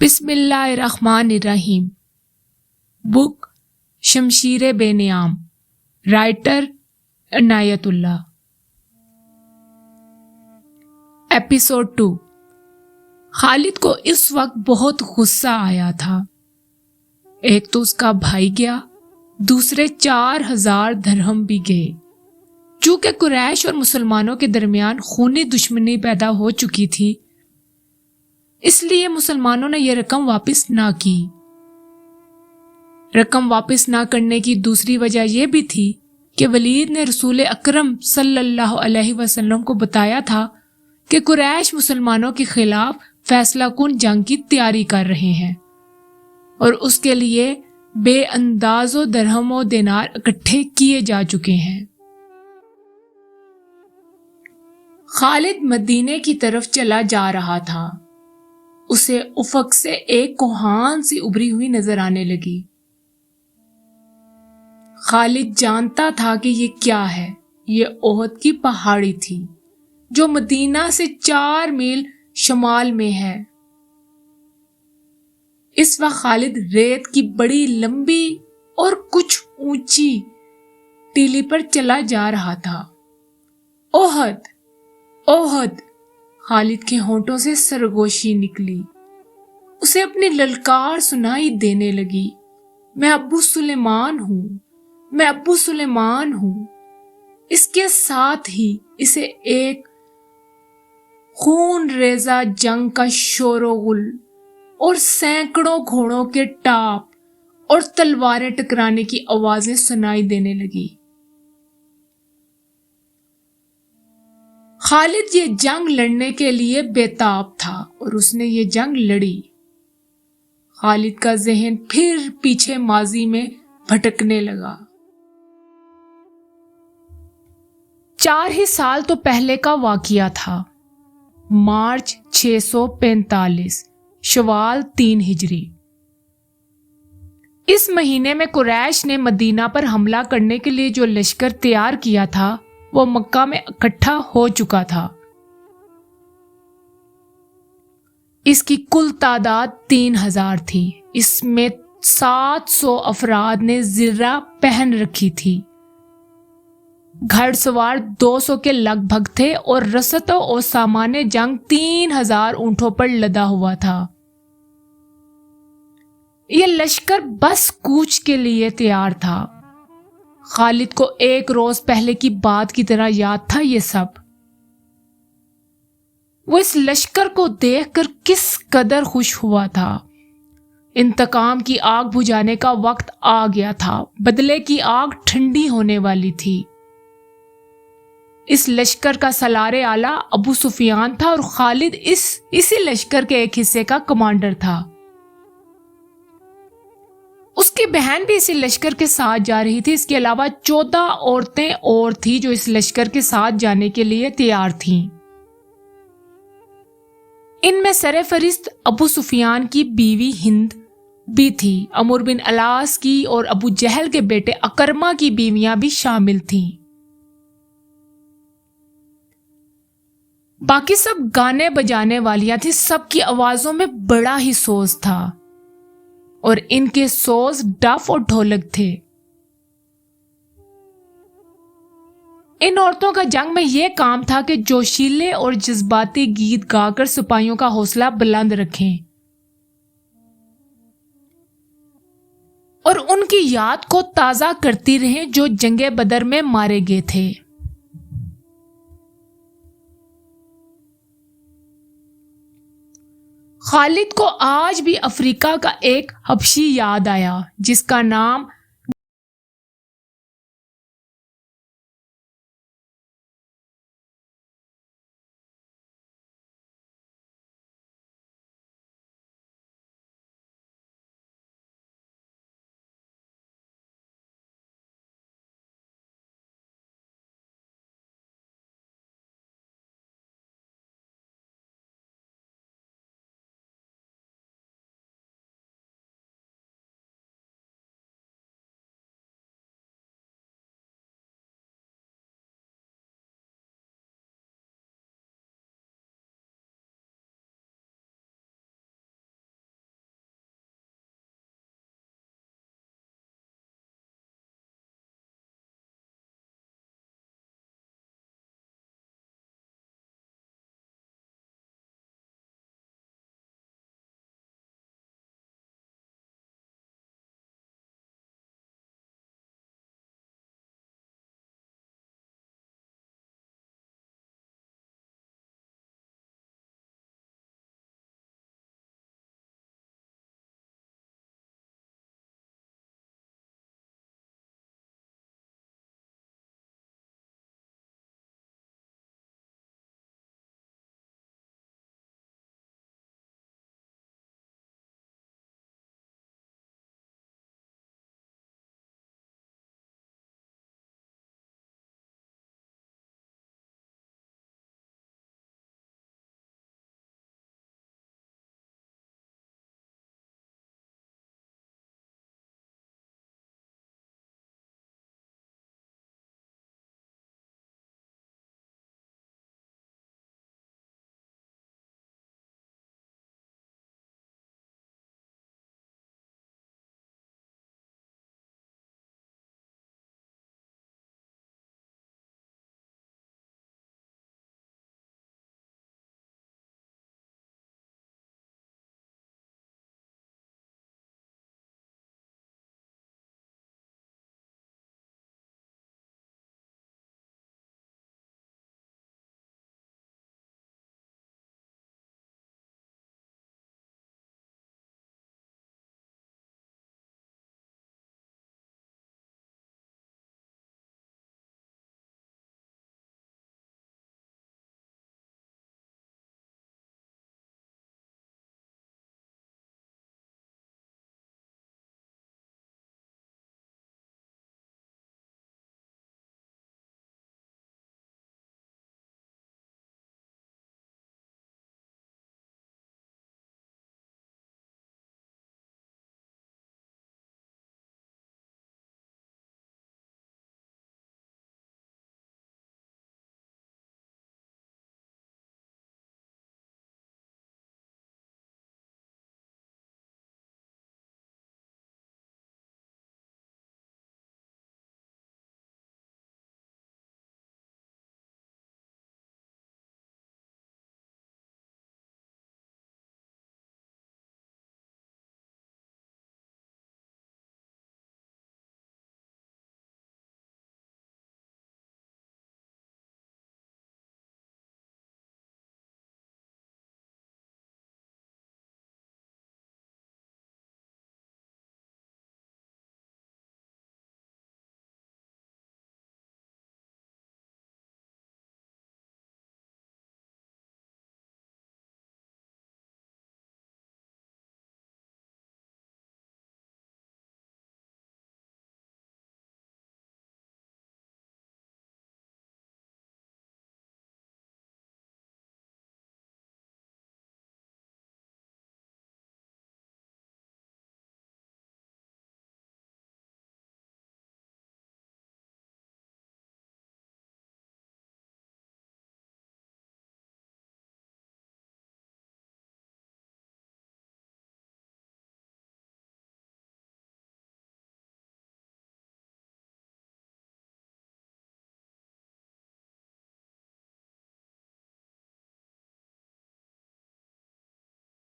بسم اللہ الرحمن الرحیم. بک شمشیر بے نیام. رائٹر عنایت اللہ. ایپیسوڈ 2. خالد کو اس وقت بہت غصہ آیا تھا. ایک تو اس کا بھائی گیا، دوسرے 4000 درہم بھی گئے. چونکہ قریش اور مسلمانوں کے درمیان خونی دشمنی پیدا ہو چکی تھی، اس لیے مسلمانوں نے یہ رقم واپس نہ کی. رقم واپس نہ کرنے کی دوسری وجہ یہ بھی تھی کہ ولید نے رسول اکرم صلی اللہ علیہ وسلم کو بتایا تھا کہ قریش مسلمانوں کے خلاف فیصلہ کن جنگ کی تیاری کر رہے ہیں اور اس کے لیے بے انداز و درہم و دینار اکٹھے کیے جا چکے ہیں. خالد مدینے کی طرف چلا جا رہا تھا. اسے افق سے ایک کوہان سی ابری ہوئی نظر آنے لگی. خالد جانتا تھا کہ یہ کیا ہے. یہ احد کی پہاڑی تھی جو مدینہ سے 4 میل شمال میں ہے. اس وقت خالد ریت کی بڑی لمبی اور کچھ اونچی ٹیلی پر چلا جا رہا تھا. احد، احد! خالد کے ہونٹوں سے سرگوشی نکلی. اسے اپنی للکار سنائی دینے لگی. میں ابو سلیمان ہوں، میں ابو سلیمان ہوں. اس کے ساتھ ہی اسے ایک خون ریزہ جنگ کا شور و غل اور سینکڑوں گھوڑوں کے ٹاپ اور تلواریں ٹکرانے کی آوازیں سنائی دینے لگی. خالد یہ جنگ لڑنے کے لیے بےتاب تھا اور اس نے یہ جنگ لڑی. خالد کا ذہن پھر پیچھے ماضی میں بھٹکنے لگا. 4 ہی سال تو پہلے کا واقعہ تھا. مارچ 645 شوال 3 ہجری. اس مہینے میں قریش نے مدینہ پر حملہ کرنے کے لیے جو لشکر تیار کیا تھا وہ مکہ میں اکٹھا ہو چکا تھا. اس کی کل تعداد 3000 تھی. اس میں 700 افراد نے زرہ پہن رکھی تھی. گھڑ سوار 200 کے لگ بھگ تھے اور رسد و سامان جنگ 3000 اونٹوں پر لدا ہوا تھا. یہ لشکر بس کوچ کے لیے تیار تھا. خالد کو 1 روز پہلے کی بات کی طرح یاد تھا یہ سب. وہ اس لشکر کو دیکھ کر کس قدر خوش ہوا تھا. انتقام کی آگ بجھانے کا وقت آ گیا تھا. بدلے کی آگ ٹھنڈی ہونے والی تھی. اس لشکر کا سالار اعلیٰ ابو سفیان تھا اور خالد اسی لشکر کے ایک حصے کا کمانڈر تھا. اس کی بہن بھی اسی لشکر کے ساتھ جا رہی تھی. اس کے علاوہ 14 عورتیں اور تھیں جو اس لشکر کے ساتھ جانے کے لیے تیار تھیں. ان میں سر فہرست ابو سفیان کی بیوی ہند بھی تھی. عمرو بن العاص کی اور ابو جہل کے بیٹے اکرمہ کی بیویاں بھی شامل تھیں. باقی سب گانے بجانے والیاں تھیں. سب کی آوازوں میں بڑا ہی سوز تھا اور ان کے سوز ڈف اور ڈھولک تھے. ان عورتوں کا جنگ میں یہ کام تھا کہ جوشیلے اور جذباتی گیت گا کر سپاہیوں کا حوصلہ بلند رکھیں اور ان کی یاد کو تازہ کرتی رہیں جو جنگ بدر میں مارے گئے تھے. خالد کو آج بھی افریقہ کا ایک حبشی یاد آیا جس کا نام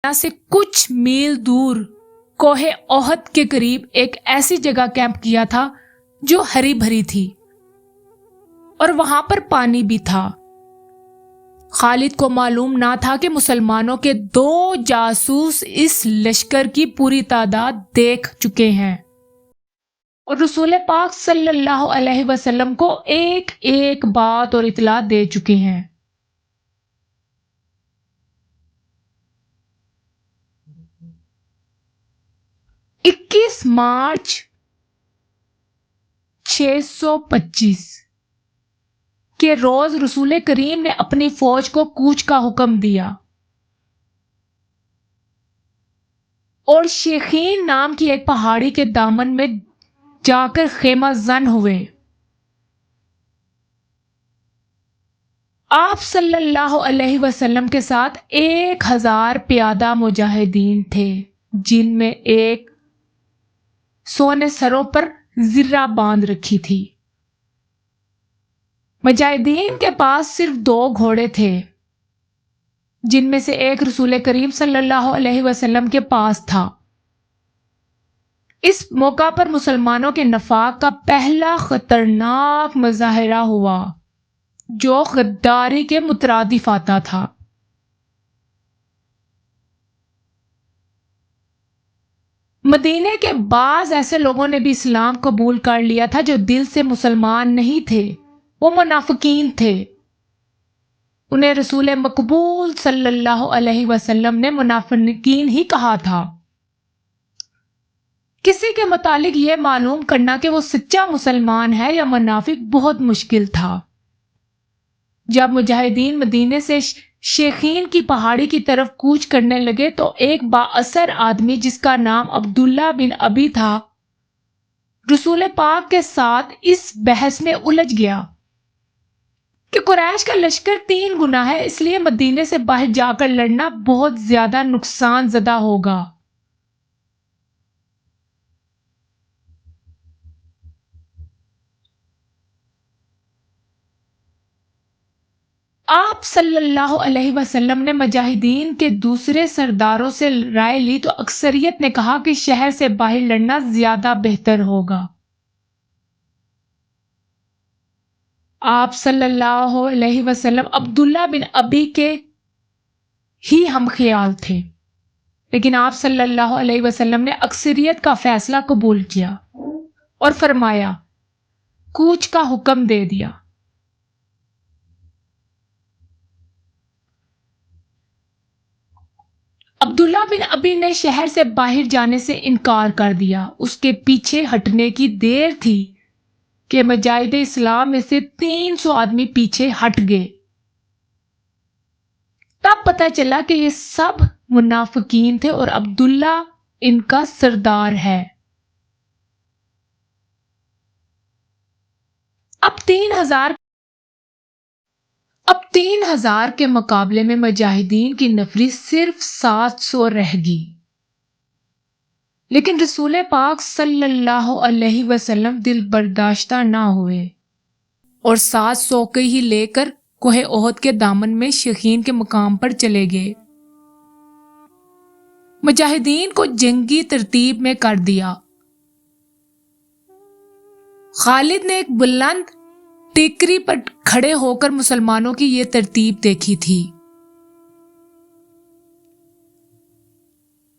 سے کچھ میل دور کوہ احد کے قریب ایک ایسی جگہ کیمپ کیا تھا جو ہری بھری تھی اور وہاں پر پانی بھی تھا۔ خالد کو معلوم نہ تھا کہ مسلمانوں کے 2 جاسوس اس لشکر کی پوری تعداد دیکھ چکے ہیں اور رسول پاک صلی اللہ علیہ وسلم کو ایک ایک بات اور اطلاع دے چکے ہیں۔ مارچ 625 کے روز رسول کریم نے اپنی فوج کو کوچ کا حکم دیا اور شیخین نام کی ایک پہاڑی کے دامن میں جا کر خیمہ زن ہوئے۔ آپ صلی اللہ علیہ وسلم کے ساتھ 1000 پیادہ مجاہدین تھے، جن میں ایک 100 نے سروں پر زرہ باندھ رکھی تھی۔ مجاہدین کے پاس صرف 2 گھوڑے تھے، جن میں سے ایک رسول کریم صلی اللہ علیہ وسلم کے پاس تھا۔ اس موقع پر مسلمانوں کے نفاق کا پہلا خطرناک مظاہرہ ہوا، جو غداری کے مترادف آتا تھا۔ مدینے کے بعض ایسے لوگوں نے بھی اسلام قبول کر لیا تھا جو دل سے مسلمان نہیں تھے، وہ منافقین تھے۔ انہیں رسول مقبول صلی اللہ علیہ وسلم نے منافقین ہی کہا تھا۔ کسی کے متعلق یہ معلوم کرنا کہ وہ سچا مسلمان ہے یا منافق بہت مشکل تھا۔ جب مجاہدین مدینے سے شیخین کی پہاڑی کی طرف کوچ کرنے لگے تو ایک بااثر آدمی جس کا نام عبداللہ بن ابی تھا، رسول پاک کے ساتھ اس بحث میں الجھ گیا کہ قریش کا لشکر 3 گنا ہے، اس لیے مدینے سے باہر جا کر لڑنا بہت زیادہ نقصان زدہ ہوگا۔ آپ صلی اللہ علیہ وسلم نے مجاہدین کے دوسرے سرداروں سے رائے لی تو اکثریت نے کہا کہ شہر سے باہر لڑنا زیادہ بہتر ہوگا۔ آپ صلی اللہ علیہ وسلم عبداللہ بن ابی کے ہی ہم خیال تھے، لیکن آپ صلی اللہ علیہ وسلم نے اکثریت کا فیصلہ قبول کیا اور فرمایا، کوچ کا حکم دے دیا۔ عبداللہ بن ابی نے شہر سے باہر جانے سے انکار کر دیا۔ اس کے پیچھے ہٹنے کی دیر تھی کہ مجاہد اسلام میں سے 300 آدمی پیچھے ہٹ گئے۔ تب پتہ چلا کہ یہ سب منافقین تھے اور عبداللہ ان کا سردار ہے۔ اب 3000 کے مقابلے میں مجاہدین کی نفری صرف 700 رہ گئی، لیکن رسول پاک صلی اللہ علیہ وسلم دل برداشتہ نہ ہوئے اور 700 کے ہی لے کر کوہ احد کے دامن میں شیخین کے مقام پر چلے گئے۔ مجاہدین کو جنگی ترتیب میں کر دیا۔ خالد نے ایک بلند ٹیکری پر کھڑے ہو کر مسلمانوں کی یہ ترتیب دیکھی تھی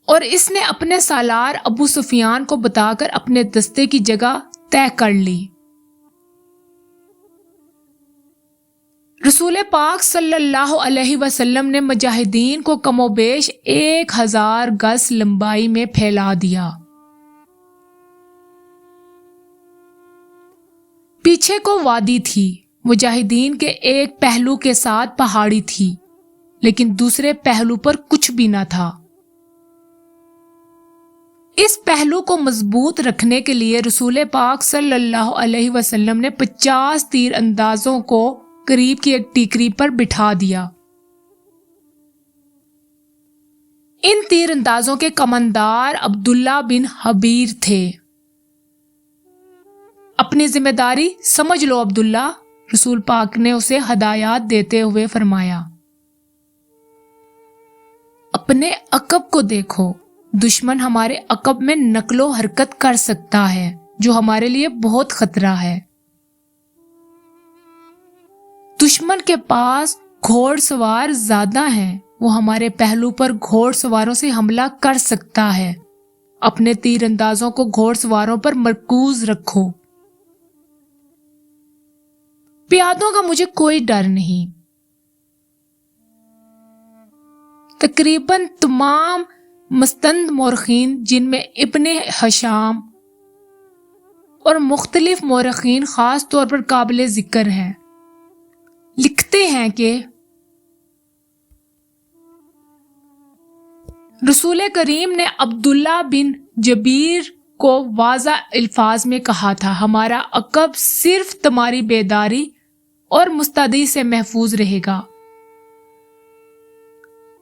اور اس نے اپنے سالار ابو سفیان کو بتا کر اپنے دستے کی جگہ طے کر لی۔ رسول پاک صلی اللہ علیہ وسلم نے مجاہدین کو کم و بیش 1000 گز لمبائی میں پھیلا دیا۔ پیچھے کو وادی تھی، مجاہدین کے ایک پہلو کے ساتھ پہاڑی تھی، لیکن دوسرے پہلو پر کچھ بھی نہ تھا۔ اس پہلو کو مضبوط رکھنے کے لیے رسول پاک صلی اللہ علیہ وسلم نے 50 تیر اندازوں کو قریب کی ایک ٹیکری پر بٹھا دیا۔ ان تیر اندازوں کے کماندار عبداللہ بن حبیر تھے۔ اپنی ذمہ داری سمجھ لو عبداللہ، رسول پاک نے اسے ہدایات دیتے ہوئے فرمایا۔ اپنے عقب کو دیکھو. دشمن ہمارے عقب میں نقل و حرکت کر سکتا ہے جو ہمارے لیے بہت خطرہ ہے. دشمن کے پاس گھوڑ سوار زیادہ ہیں. وہ ہمارے پہلو پر گھوڑ سواروں سے حملہ کر سکتا ہے. اپنے تیر اندازوں کو گھوڑ سواروں پر مرکوز رکھو. پیادوں کا مجھے کوئی ڈر نہیں. تقریباً تمام مستند مورخین جن میں ابن ہشام اور مختلف مورخین خاص طور پر قابل ذکر ہیں، لکھتے ہیں کہ رسول کریم نے عبداللہ بن جبیر کو واضح الفاظ میں کہا تھا، ہمارا عقب صرف تمہاری بیداری اور مستعدی سے محفوظ رہے گا.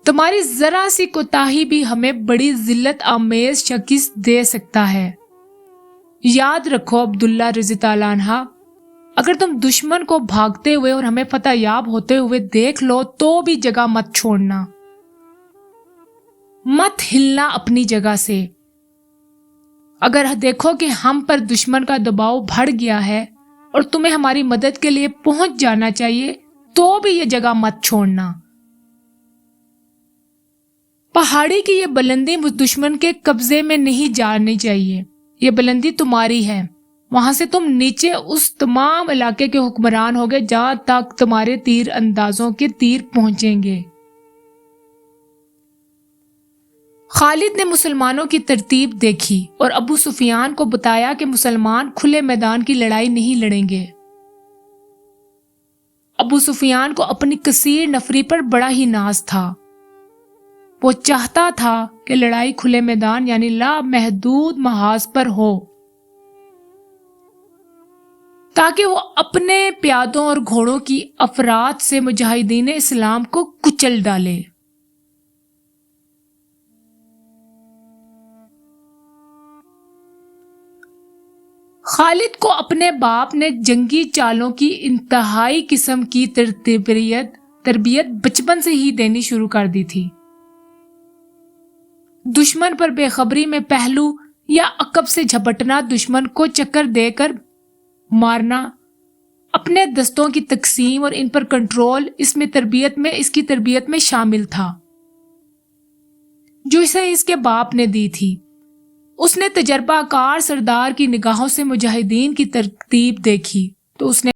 تمہاری ذرا سی کوتاہی بھی ہمیں بڑی ذلت آمیز شکست دے سکتا ہے. یاد رکھو عبداللہ رضی اللہ عنہ، اگر تم دشمن کو بھاگتے ہوئے اور ہمیں فتح یاب ہوتے ہوئے دیکھ لو تو بھی جگہ مت چھوڑنا، مت ہلنا اپنی جگہ سے. اگر دیکھو کہ ہم پر دشمن کا دباؤ بڑھ گیا ہے اور تمہیں ہماری مدد کے لیے پہنچ جانا چاہیے تو بھی یہ جگہ مت چھوڑنا. پہاڑی کی یہ بلندی دشمن کے قبضے میں نہیں جانی چاہیے. یہ بلندی تمہاری ہے. وہاں سے تم نیچے اس تمام علاقے کے حکمران ہوگے جہاں تک تمہارے تیر اندازوں کے تیر پہنچیں گے. خالد نے مسلمانوں کی ترتیب دیکھی اور ابو سفیان کو بتایا کہ مسلمان کھلے میدان کی لڑائی نہیں لڑیں گے. ابو سفیان کو اپنی کثیر نفری پر بڑا ہی ناز تھا. وہ چاہتا تھا کہ لڑائی کھلے میدان یعنی لا محدود محاذ پر ہو تاکہ وہ اپنے پیادوں اور گھوڑوں کی افراد سے مجاہدین اسلام کو کچل ڈالے. خالد کو اپنے باپ نے جنگی چالوں کی انتہائی قسم کی تربیت بچپن سے ہی دینی شروع کر دی تھی. دشمن پر بے خبری میں پہلو یا عقب سے جھپٹنا، دشمن کو چکر دے کر مارنا، اپنے دستوں کی تقسیم اور ان پر کنٹرول اس کی تربیت میں شامل تھا جو اسے اس کے باپ نے دی تھی. اس نے تجربہ کار سردار کی نگاہوں سے مجاہدین کی ترتیب دیکھی تو اس نے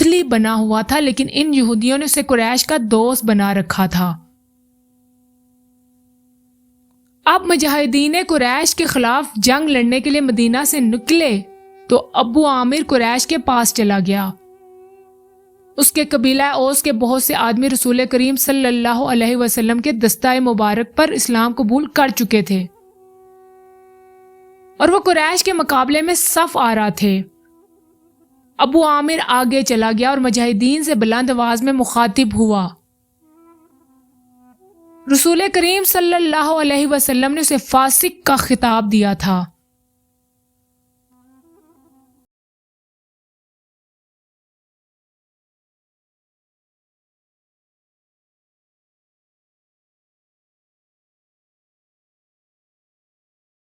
بزدلی بنا ہوا تھا، لیکن ان یہودیوں نے اسے قریش کا دوست بنا رکھا تھا۔ اب مجاہدین قریش کے خلاف جنگ لڑنے کے لیے مدینہ سے نکلے تو ابو عامر قریش کے پاس چلا گیا۔ اس کے قبیلہ اوس کے بہت سے آدمی رسول کریم صلی اللہ علیہ وسلم کے دستہ مبارک پر اسلام قبول کر چکے تھے اور وہ قریش کے مقابلے میں صف آرا تھے۔ ابو عامر آگے چلا گیا اور مجاہدین سے بلند آواز میں مخاطب ہوا۔ رسول کریم صلی اللہ علیہ وسلم نے اسے فاسق کا خطاب دیا تھا۔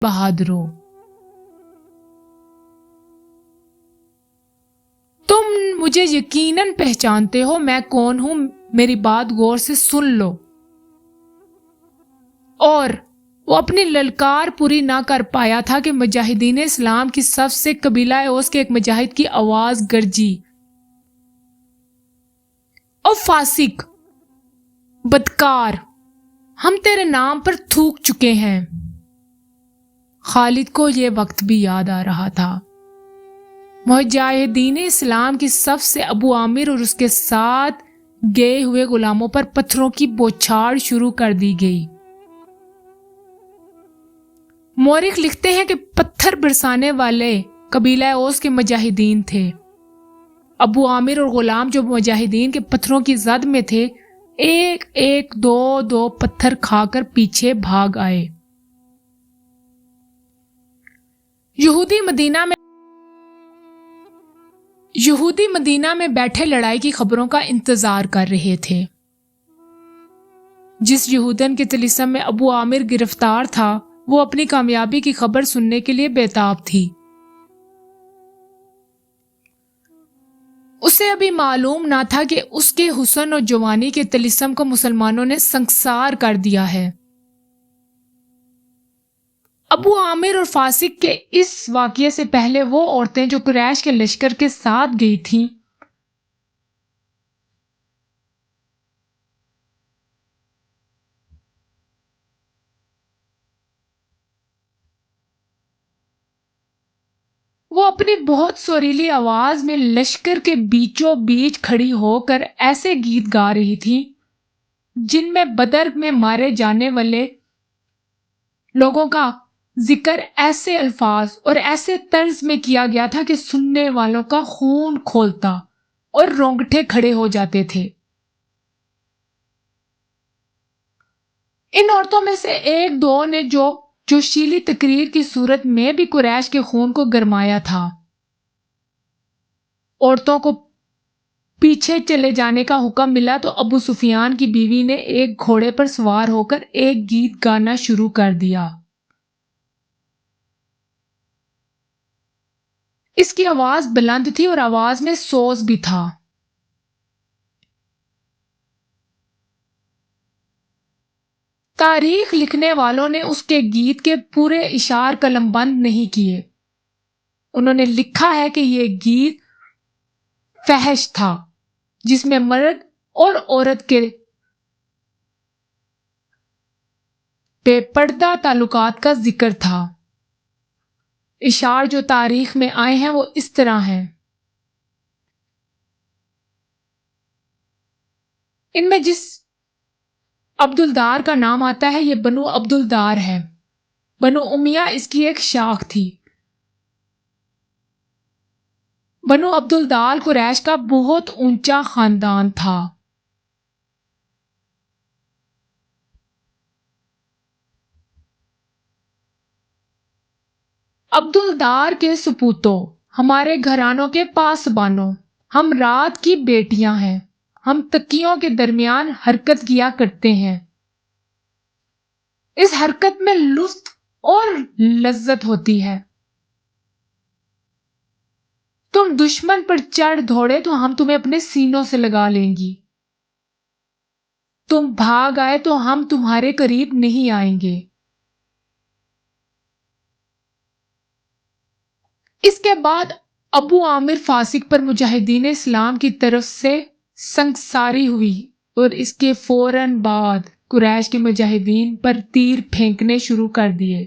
بہادروں، تم مجھے یقیناً پہچانتے ہو میں کون ہوں، میری بات غور سے سن لو۔ اور وہ اپنی للکار پوری نہ کر پایا تھا کہ مجاہدین اسلام کی صف سے قبیلہ اوس کے ایک مجاہد کی آواز گرجی، او فاسق، بدکار، ہم تیرے نام پر تھوک چکے ہیں۔ خالد کو یہ وقت بھی یاد آ رہا تھا۔ مجاہدین اسلام کی صف سے ابو عامر اور اس کے ساتھ گئے ہوئے غلاموں پر پتھروں کی بوچھاڑ شروع کر دی گئی۔ مورخ لکھتے ہیں کہ پتھر برسانے والے قبیلہ اوس کے مجاہدین تھے۔ ابو عامر اور غلام جو مجاہدین کے پتھروں کی زد میں تھے، ایک ایک دو دو پتھر کھا کر پیچھے بھاگ آئے۔ یہودی مدینہ میں بیٹھے لڑائی کی خبروں کا انتظار کر رہے تھے۔ جس یہودن کے طلسم میں ابو عامر گرفتار تھا، وہ اپنی کامیابی کی خبر سننے کے لیے بےتاب تھی۔ اسے ابھی معلوم نہ تھا کہ اس کے حسن اور جوانی کے طلسم کو مسلمانوں نے سنکسار کر دیا ہے۔ ابو عامر اور فاسق کے اس واقعے سے پہلے وہ عورتیں جو قریش کے لشکر کے ساتھ گئی تھیں، وہ اپنی بہت سریلی آواز میں لشکر کے بیچوں بیچ کھڑی ہو کر ایسے گیت گا رہی تھی جن میں بدر میں مارے جانے والے لوگوں کا ذکر ایسے الفاظ اور ایسے طرز میں کیا گیا تھا کہ سننے والوں کا خون کھولتا اور رونگٹے کھڑے ہو جاتے تھے۔ ان عورتوں میں سے ایک دو نے جو جوشیلی تقریر کی صورت میں بھی قریش کے خون کو گرمایا تھا۔ عورتوں کو پیچھے چلے جانے کا حکم ملا تو ابو سفیان کی بیوی نے ایک گھوڑے پر سوار ہو کر ایک گیت گانا شروع کر دیا۔ اس کی آواز بلند تھی اور آواز میں سوز بھی تھا۔ تاریخ لکھنے والوں نے اس کے گیت کے پورے اشعار قلم بند نہیں کیے۔ انہوں نے لکھا ہے کہ یہ گیت فحش تھا، جس میں مرد اور عورت کے بے پردہ تعلقات کا ذکر تھا۔ اشعار جو تاریخ میں آئے ہیں وہ اس طرح ہیں۔ ان میں جس عبدالدار کا نام آتا ہے یہ بنو عبدالدار ہے۔ بنو امیہ اس کی ایک شاخ تھی۔ بنو عبدالدار قریش کا بہت اونچا خاندان تھا۔ عبدالدار کے سپوتوں، ہمارے گھرانوں کے پاسبانوں، ہم رات کی بیٹیاں ہیں، ہم تکیوں کے درمیان حرکت کیا کرتے ہیں۔ اس حرکت میں لطف اور لذت ہوتی ہے۔ تم دشمن پر چڑھ دوڑے تو ہم تمہیں اپنے سینوں سے لگا لیں گی، تم بھاگ آئے تو ہم تمہارے قریب نہیں آئیں گے۔ اس کے بعد ابو عامر فاسق پر مجاہدین اسلام کی طرف سے سنگساری ہوئی اور اس کے فوراً بعد قریش کے مجاہدین پر تیر پھینکنے شروع کر دیے۔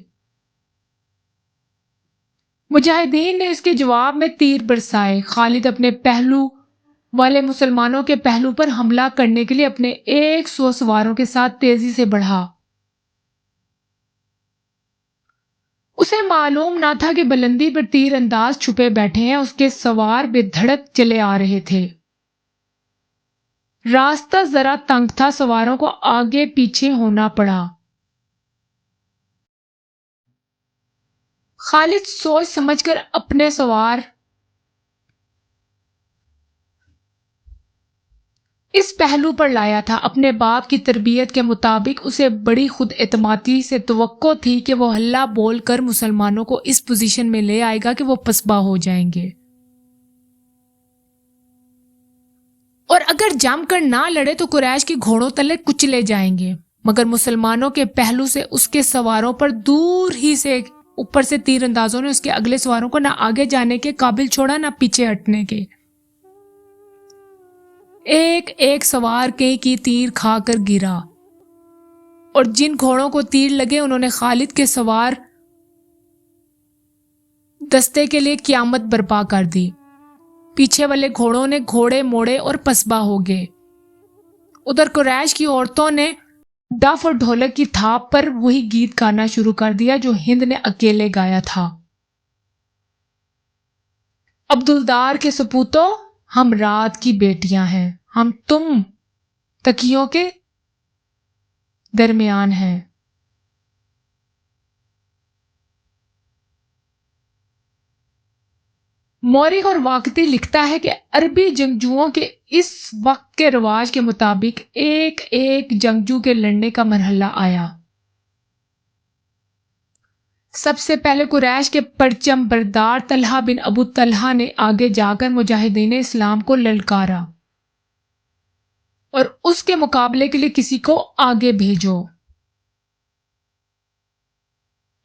مجاہدین نے اس کے جواب میں تیر برسائے۔ خالد اپنے پہلو والے مسلمانوں کے پہلو پر حملہ کرنے کے لیے اپنے 100 سواروں کے ساتھ تیزی سے بڑھا۔ اسے معلوم نہ تھا کہ بلندی پر تیر انداز چھپے بیٹھے ہیں۔ اس کے سوار بے دھڑک چلے آ رہے تھے۔ راستہ ذرا تنگ تھا، سواروں کو آگے پیچھے ہونا پڑا۔ خالد سوچ سمجھ کر اپنے سوار اس پہلو پر لایا تھا۔ اپنے باپ کی تربیت کے مطابق اسے بڑی خود اعتمادی سے توقع تھی کہ وہ ہلہ بول کر مسلمانوں کو اس پوزیشن میں لے آئے گا کہ وہ پسپا ہو جائیں گے، اور اگر جم کر نہ لڑے تو قریش کے گھوڑوں تلے کچلے جائیں گے۔ مگر مسلمانوں کے پہلو سے اس کے سواروں پر دور ہی سے اوپر سے تیر اندازوں نے اس کے اگلے سواروں کو نہ آگے جانے کے قابل چھوڑا نہ پیچھے ہٹنے کے۔ ایک ایک سوار کئی کی تیر کھا کر گرا، اور جن گھوڑوں کو تیر لگے انہوں نے خالد کے سوار دستے کے لیے قیامت برپا کر دی۔ پیچھے والے گھوڑوں نے گھوڑے موڑے اور پسبا ہو گئے۔ ادھر قریش کی عورتوں نے ڈف اور ڈھولک کی تھاپ پر وہی گیت گانا شروع کر دیا جو ہند نے اکیلے گایا تھا۔ عبدالدار کے سپوتوں، ہم رات کی بیٹیاں ہیں، ہم تم تکیوں کے درمیان ہیں۔ مورخ اور واقعی لکھتا ہے کہ عربی جنگجوؤں کے اس وقت کے رواج کے مطابق ایک ایک جنگجو کے لڑنے کا مرحلہ آیا۔ سب سے پہلے قریش کے پرچم بردار طلحہ بن ابو طلحہ نے آگے جا کر مجاہدین اسلام کو للکارا اور اس کے مقابلے کے لیے کسی کو آگے بھیجو۔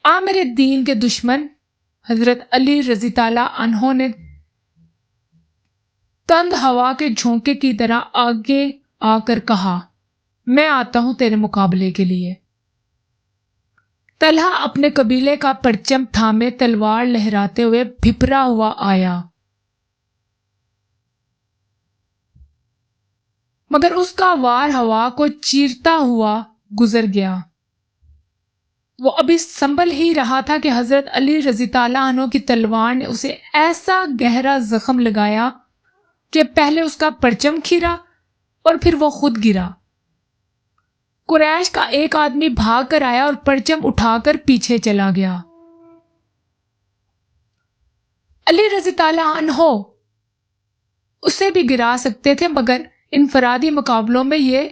عامر الدین کے دشمن حضرت علی رضی اللہ عنہ نے تند ہوا کے جھونکے کی طرح آگے آ کر کہا، میں آتا ہوں تیرے مقابلے کے لیے۔ طلحہ اپنے قبیلے کا پرچم تھامے تلوار لہراتے ہوئے بھپرا ہوا آیا، مگر اس کا وار ہوا کو چیرتا ہوا گزر گیا۔ وہ ابھی سنبھل ہی رہا تھا کہ حضرت علی رضی اللہ عنہ کی تلوار نے اسے ایسا گہرا زخم لگایا کہ پہلے اس کا پرچم کھرا اور پھر وہ خود گرا۔ قریش کا ایک آدمی بھاگ کر آیا اور پرچم اٹھا کر پیچھے چلا گیا۔ علی رضی اللہ عنہ اسے بھی گرا سکتے تھے، مگر انفرادی مقابلوں میں یہ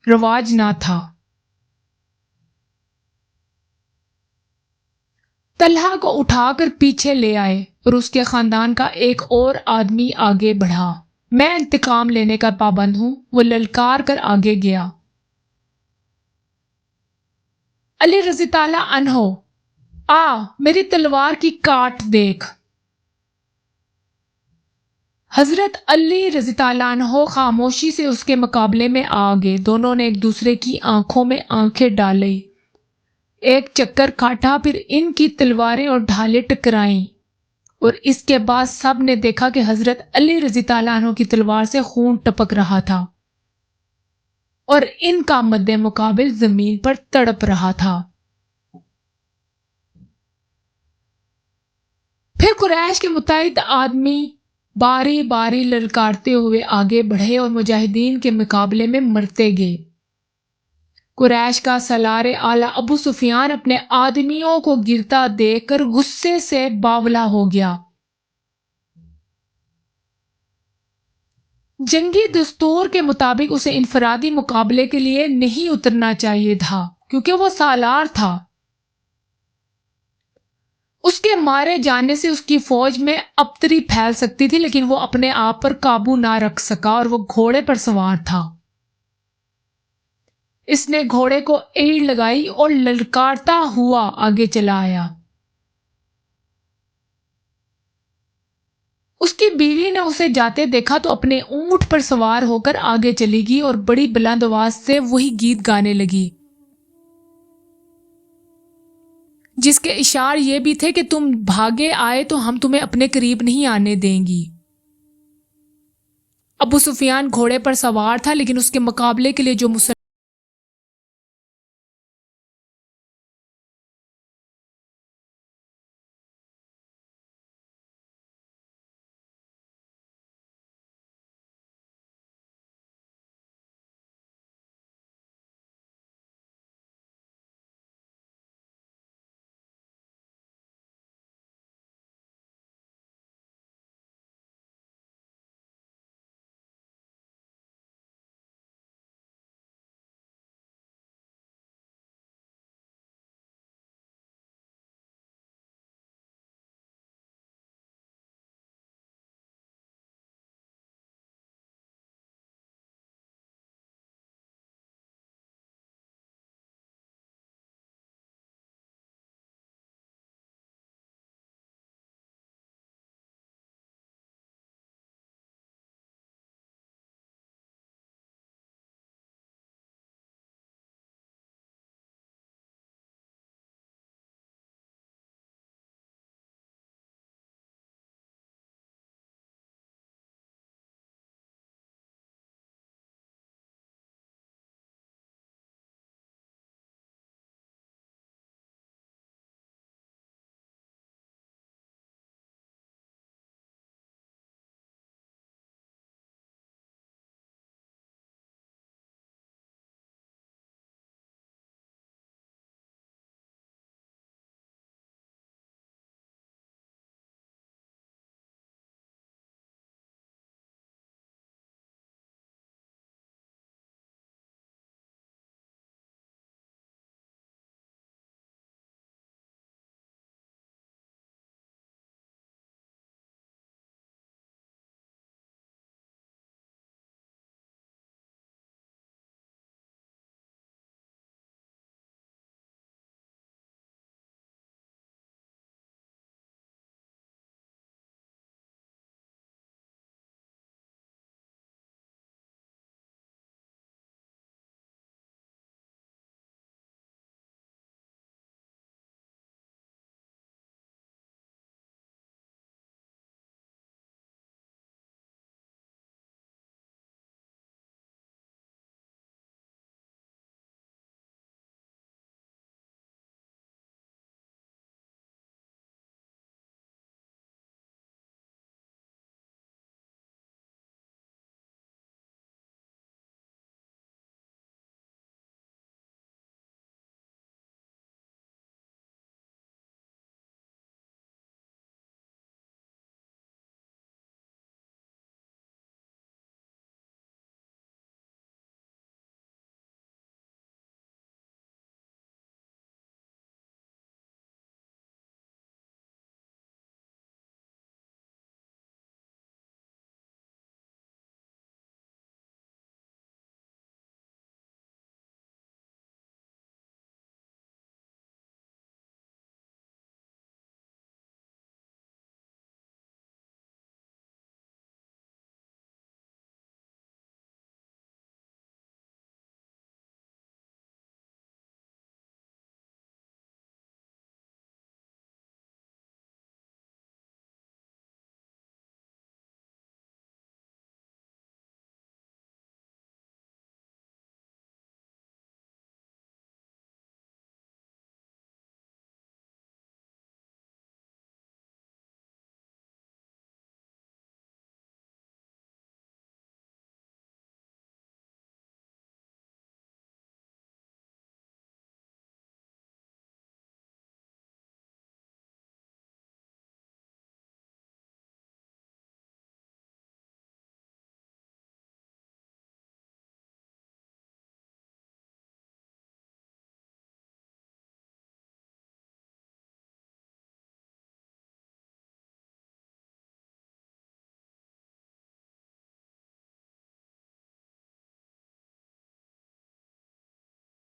رواج نہ تھا۔ طلحہ کو اٹھا کر پیچھے لے آئے اور اس کے خاندان کا ایک اور آدمی آگے بڑھا۔ میں انتقام لینے کا پابند ہوں، وہ للکار کر آگے گیا۔ علی رضی اللہ عنہ، آ میری تلوار کی کاٹ دیکھ۔ حضرت علی رضی اللہ عنہ خاموشی سے اس کے مقابلے میں آ گئے۔ دونوں نے ایک دوسرے کی آنکھوں میں آنکھیں ڈالیں، ایک چکر کاٹا، پھر ان کی تلواریں اور ڈھالیں ٹکرائیں، اور اس کے بعد سب نے دیکھا کہ حضرت علی رضی اللہ عنہ کی تلوار سے خون ٹپک رہا تھا اور ان کا مد مقابل زمین پر تڑپ رہا تھا۔ پھر قریش کے متعدد آدمی باری باری للکارتے ہوئے آگے بڑھے اور مجاہدین کے مقابلے میں مرتے گئے۔ قریش کا سالار اعلیٰ ابو سفیان اپنے آدمیوں کو گرتا دیکھ کر غصے سے باولا ہو گیا۔ جنگی دستور کے مطابق اسے انفرادی مقابلے کے لیے نہیں اترنا چاہیے تھا، کیونکہ وہ سالار تھا۔ اس کے مارے جانے سے اس کی فوج میں ابتری پھیل سکتی تھی، لیکن وہ اپنے آپ پر قابو نہ رکھ سکا اور وہ گھوڑے پر سوار تھا۔ اس نے گھوڑے کو ایڑ لگائی اور للکارتا ہوا آگے چلا آیا۔ اس کی بیوی نے اسے جاتے دیکھا تو اپنے اونٹ پر سوار ہو کر آگے چلی گئی اور بڑی بلند آواز سے وہی گیت گانے لگی، جس کے اشعار یہ بھی تھے کہ تم بھاگے آئے تو ہم تمہیں اپنے قریب نہیں آنے دیں گی۔ ابو سفیان گھوڑے پر سوار تھا، لیکن اس کے مقابلے کے لیے جو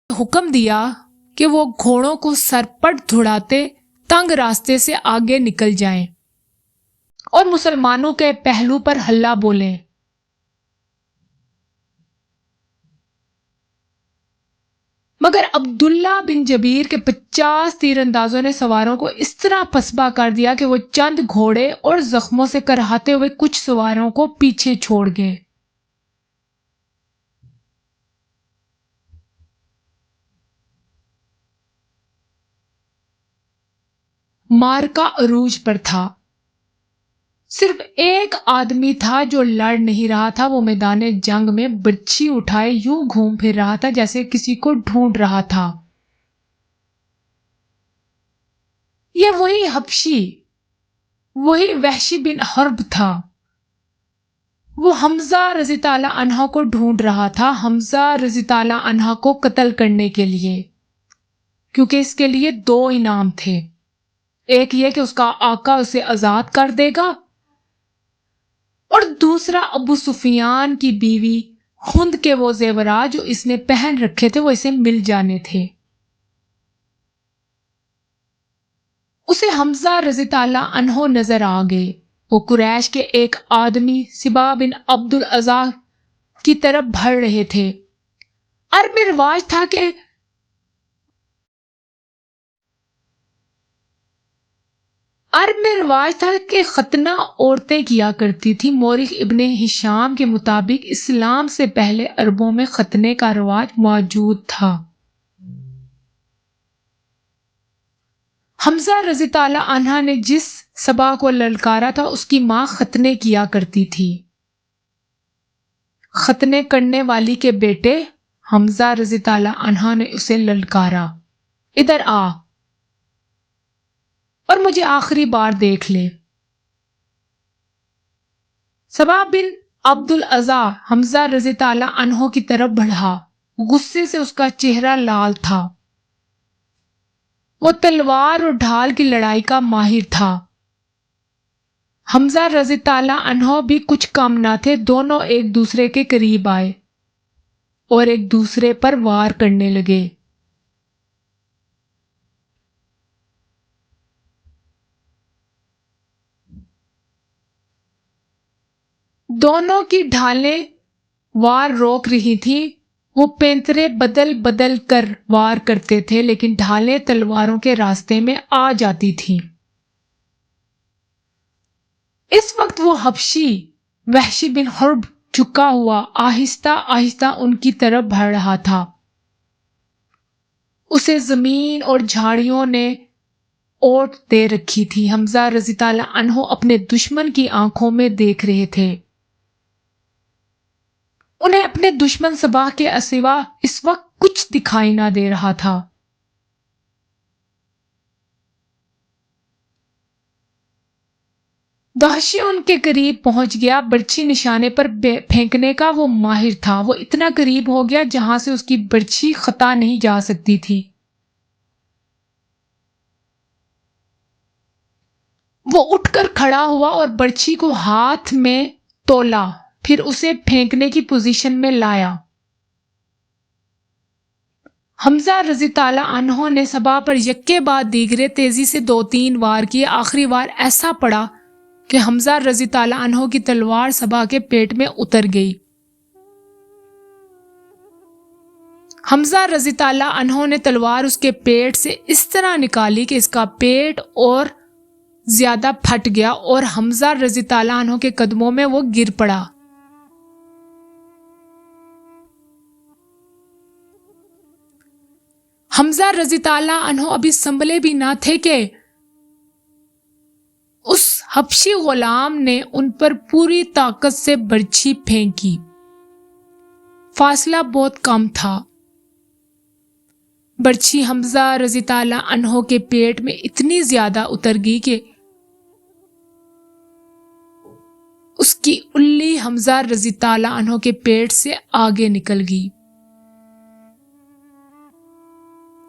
حکم دیا کہ وہ گھوڑوں کو سرپٹ دھڑاتے تنگ راستے سے آگے نکل جائیں اور مسلمانوں کے پہلو پر ہلہ بولے۔ مگر عبداللہ بن جبیر کے 50 تیر اندازوں نے سواروں کو اس طرح پسپا کر دیا کہ وہ چند گھوڑے اور زخموں سے کرہاتے ہوئے کچھ سواروں کو پیچھے چھوڑ گئے۔ مارکا عروج پر تھا۔ صرف ایک آدمی تھا جو لڑ نہیں رہا تھا۔ وہ میدان جنگ میں برچھی اٹھائے یوں گھوم پھر رہا تھا جیسے کسی کو ڈھونڈ رہا تھا۔ یہ وہی حبشی، وہی وحشی بن حرب تھا۔ وہ حمزہ رضی اللہ عنہ کو ڈھونڈ رہا تھا، حمزہ رضی اللہ عنہ کو قتل کرنے کے لیے، کیونکہ اس کے لیے 2 انعام تھے۔ ایک یہ کہ اس کا آقا اسے آزاد کر دے گا، اور دوسرا ابو سفیان کی بیوی ہند کے وہ زیورات جو اس نے پہن رکھے تھے وہ اسے مل جانے تھے۔ اسے حمزہ رضی اللہ عنہ نظر آ گئے۔ وہ قریش کے ایک آدمی سبا بن عبد العزا کی طرف بڑھ رہے تھے۔ عرب میں رواج تھا کہ ختنہ عورتیں کیا کرتی تھی۔ مورخ ابن ہشام کے مطابق اسلام سے پہلے عربوں میں ختنے کا رواج موجود تھا۔ حمزہ رضی اللہ عنہ نے جس سبا کو للکارا تھا اس کی ماں ختنے کیا کرتی تھی۔ ختنے کرنے والی کے بیٹے حمزہ رضی اللہ عنہ نے اسے للکارا، ادھر آ اور مجھے آخری بار دیکھ لے۔ سبا بن عبد العزا حمزہ رضی اللہ عنہ کی طرف بڑھا۔ غصے سے اس کا چہرہ لال تھا۔ وہ تلوار اور ڈھال کی لڑائی کا ماہر تھا۔ حمزہ رضی اللہ عنہ بھی کچھ کم نہ تھے۔ دونوں ایک دوسرے کے قریب آئے اور ایک دوسرے پر وار کرنے لگے۔ دونوں کی ڈھالیں وار روک رہی تھیں۔ وہ پینترے بدل بدل کر وار کرتے تھے، لیکن ڈھالیں تلواروں کے راستے میں آ جاتی تھیں۔ اس وقت وہ حبشی وحشی بن حرب جھکا ہوا آہستہ آہستہ ان کی طرف بڑھ رہا تھا۔ اسے زمین اور جھاڑیوں نے اوٹ دے رکھی تھی۔ حمزہ رضی اللہ عنہ اپنے دشمن کی آنکھوں میں دیکھ رہے تھے۔ انہیں اپنے دشمن سبا کے سوا اس وقت کچھ دکھائی نہ دے رہا تھا۔ دہشی ان کے قریب پہنچ گیا۔ برچھی نشانے پر پھینکنے کا وہ ماہر تھا۔ وہ اتنا قریب ہو گیا جہاں سے اس کی برچھی خطا نہیں جا سکتی تھی۔ وہ اٹھ کر کھڑا ہوا اور برچھی کو ہاتھ میں تولا، پھر اسے پھینکنے کی پوزیشن میں لایا۔ حمزہ رضی اللہ عنہ نے سبا پر یکے بعد دیگرے تیزی سے 2-3 وار کیے۔ آخری وار ایسا پڑا کہ حمزہ رضی اللہ عنہ کی تلوار سبا کے پیٹ میں اتر گئی۔ حمزہ رضی اللہ عنہ نے تلوار اس کے پیٹ سے اس طرح نکالی کہ اس کا پیٹ اور زیادہ پھٹ گیا اور حمزہ رضی اللہ عنہ کے قدموں میں وہ گر پڑا۔ حمزہ رضی اللہ عنہ ابھی سنبھلے بھی نہ تھے کہ اس حبشی غلام نے ان پر پوری طاقت سے برچھی پھینکی۔ فاصلہ بہت کم تھا۔ برچھی حمزہ رضی اللہ عنہ کے پیٹ میں اتنی زیادہ اتر گئی کہ اس کی الی حمزہ رضی اللہ عنہ کے پیٹ سے آگے نکل گئی۔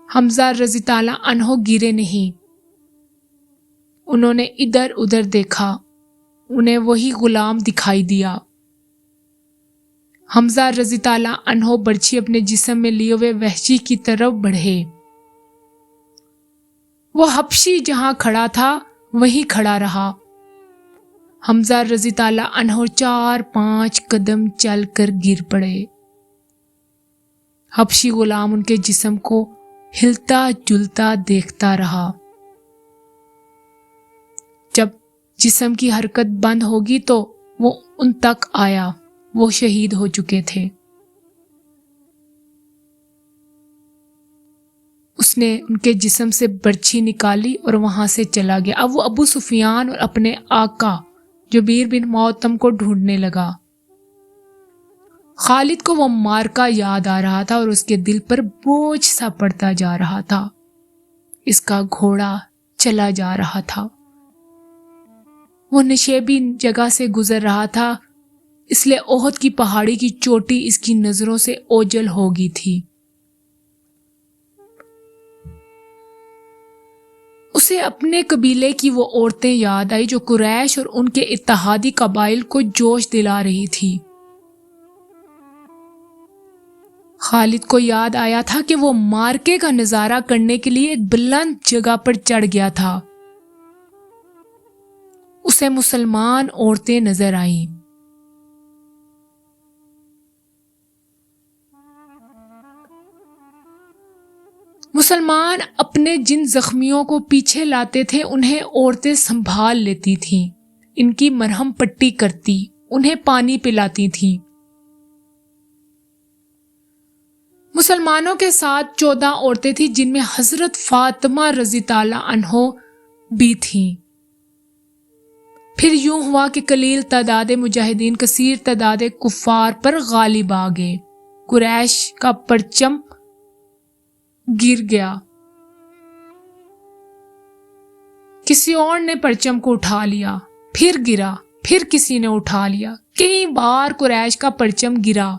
حمزہ رضی اللہ عنہ گرے نہیں۔ انہوں نے ادھر ادھر دیکھا، انہیں وہی غلام دکھائی دیا۔ حمزہ رضی اللہ عنہ برچھی اپنے جسم میں لیے ہوئے وحشی کی طرف بڑھے۔ وہ حبشی جہاں کھڑا تھا وہیں کھڑا رہا۔ حمزہ رضی تعالیٰ عنہ 4-5 قدم چل کر گر پڑے۔ حبشی غلام ان کے جسم کو ہلتا جلتا دیکھتا رہا۔ جب جسم کی حرکت بند ہوگی تو وہ ان تک آیا۔ وہ شہید ہو چکے تھے۔ اس نے ان کے جسم سے برچھی نکالی اور وہاں سے چلا گیا۔ اب وہ ابو سفیان اور اپنے آقا جبیر بن معطم کو ڈھونڈنے لگا۔ خالد کو وہ مارکا یاد آ رہا تھا اور اس کے دل پر بوجھ سا پڑتا جا رہا تھا۔ اس کا گھوڑا چلا جا رہا تھا۔ وہ نشیبی جگہ سے گزر رہا تھا، اس لیے احد کی پہاڑی کی چوٹی اس کی نظروں سے اوجھل ہو گئی تھی۔ اسے اپنے قبیلے کی وہ عورتیں یاد آئی جو قریش اور ان کے اتحادی قبائل کو جوش دلا رہی تھی۔ خالد کو یاد آیا تھا کہ وہ مارکے کا نظارہ کرنے کے لیے ایک بلند جگہ پر چڑھ گیا تھا۔ اسے مسلمان عورتیں نظر آئیں۔ مسلمان اپنے جن زخمیوں کو پیچھے لاتے تھے انہیں عورتیں سنبھال لیتی تھیں، ان کی مرہم پٹی کرتی، انہیں پانی پلاتی تھیں۔ مسلمانوں کے ساتھ 14 عورتیں تھیں جن میں حضرت فاطمہ رضی تعالیٰ عنہ بھی تھیں۔ پھر یوں ہوا کہ قلیل تعداد مجاہدین کثیر تعداد کفار پر غالب آ گئے۔ قریش کا پرچم گر گیا۔ کسی اور نے پرچم کو اٹھا لیا، پھر گرا، پھر کسی نے اٹھا لیا۔ کئی بار قریش کا پرچم گرا۔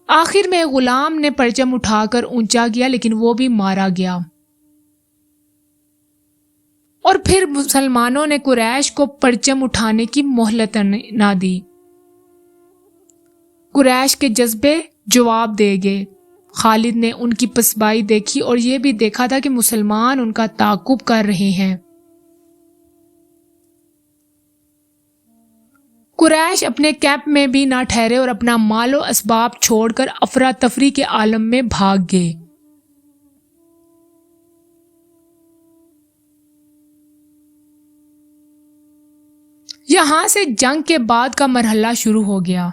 آخر میں غلام نے پرچم اٹھا کر اونچا کیا لیکن وہ بھی مارا گیا۔ اور پھر مسلمانوں نے قریش کو پرچم اٹھانے کی مہلت نہ دی۔ قریش کے جذبے جواب دے گئے۔ خالد نے ان کی پسبائی دیکھی اور یہ بھی دیکھا تھا کہ مسلمان ان کا تعاقب کر رہے ہیں۔ قریش اپنے کیمپ میں بھی نہ ٹھہرے اور اپنا مال و اسباب چھوڑ کر افراتفری کے عالم میں بھاگ گئے۔ یہاں سے جنگ کے بعد کا مرحلہ شروع ہو گیا۔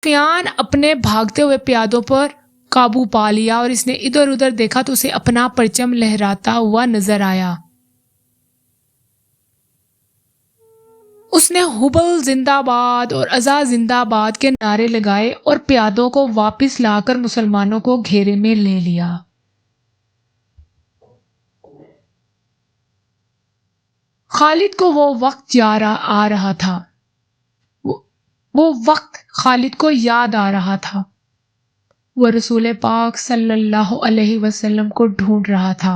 سفیان اپنے بھاگتے ہوئے پیادوں پر قابو پا لیا اور اس نے ادھر ادھر دیکھا تو اسے اپنا پرچم لہراتا ہوا نظر آیا۔ اس نے حبل زندہ باد اور عزا زندہ باد کے نعرے لگائے اور پیادوں کو واپس لا کر مسلمانوں کو گھیرے میں لے لیا۔ خالد کو وہ وقت آ رہا تھا، وہ وقت خالد کو یاد آ رہا تھا۔ وہ رسول پاک صلی اللہ علیہ وسلم کو ڈھونڈ رہا تھا،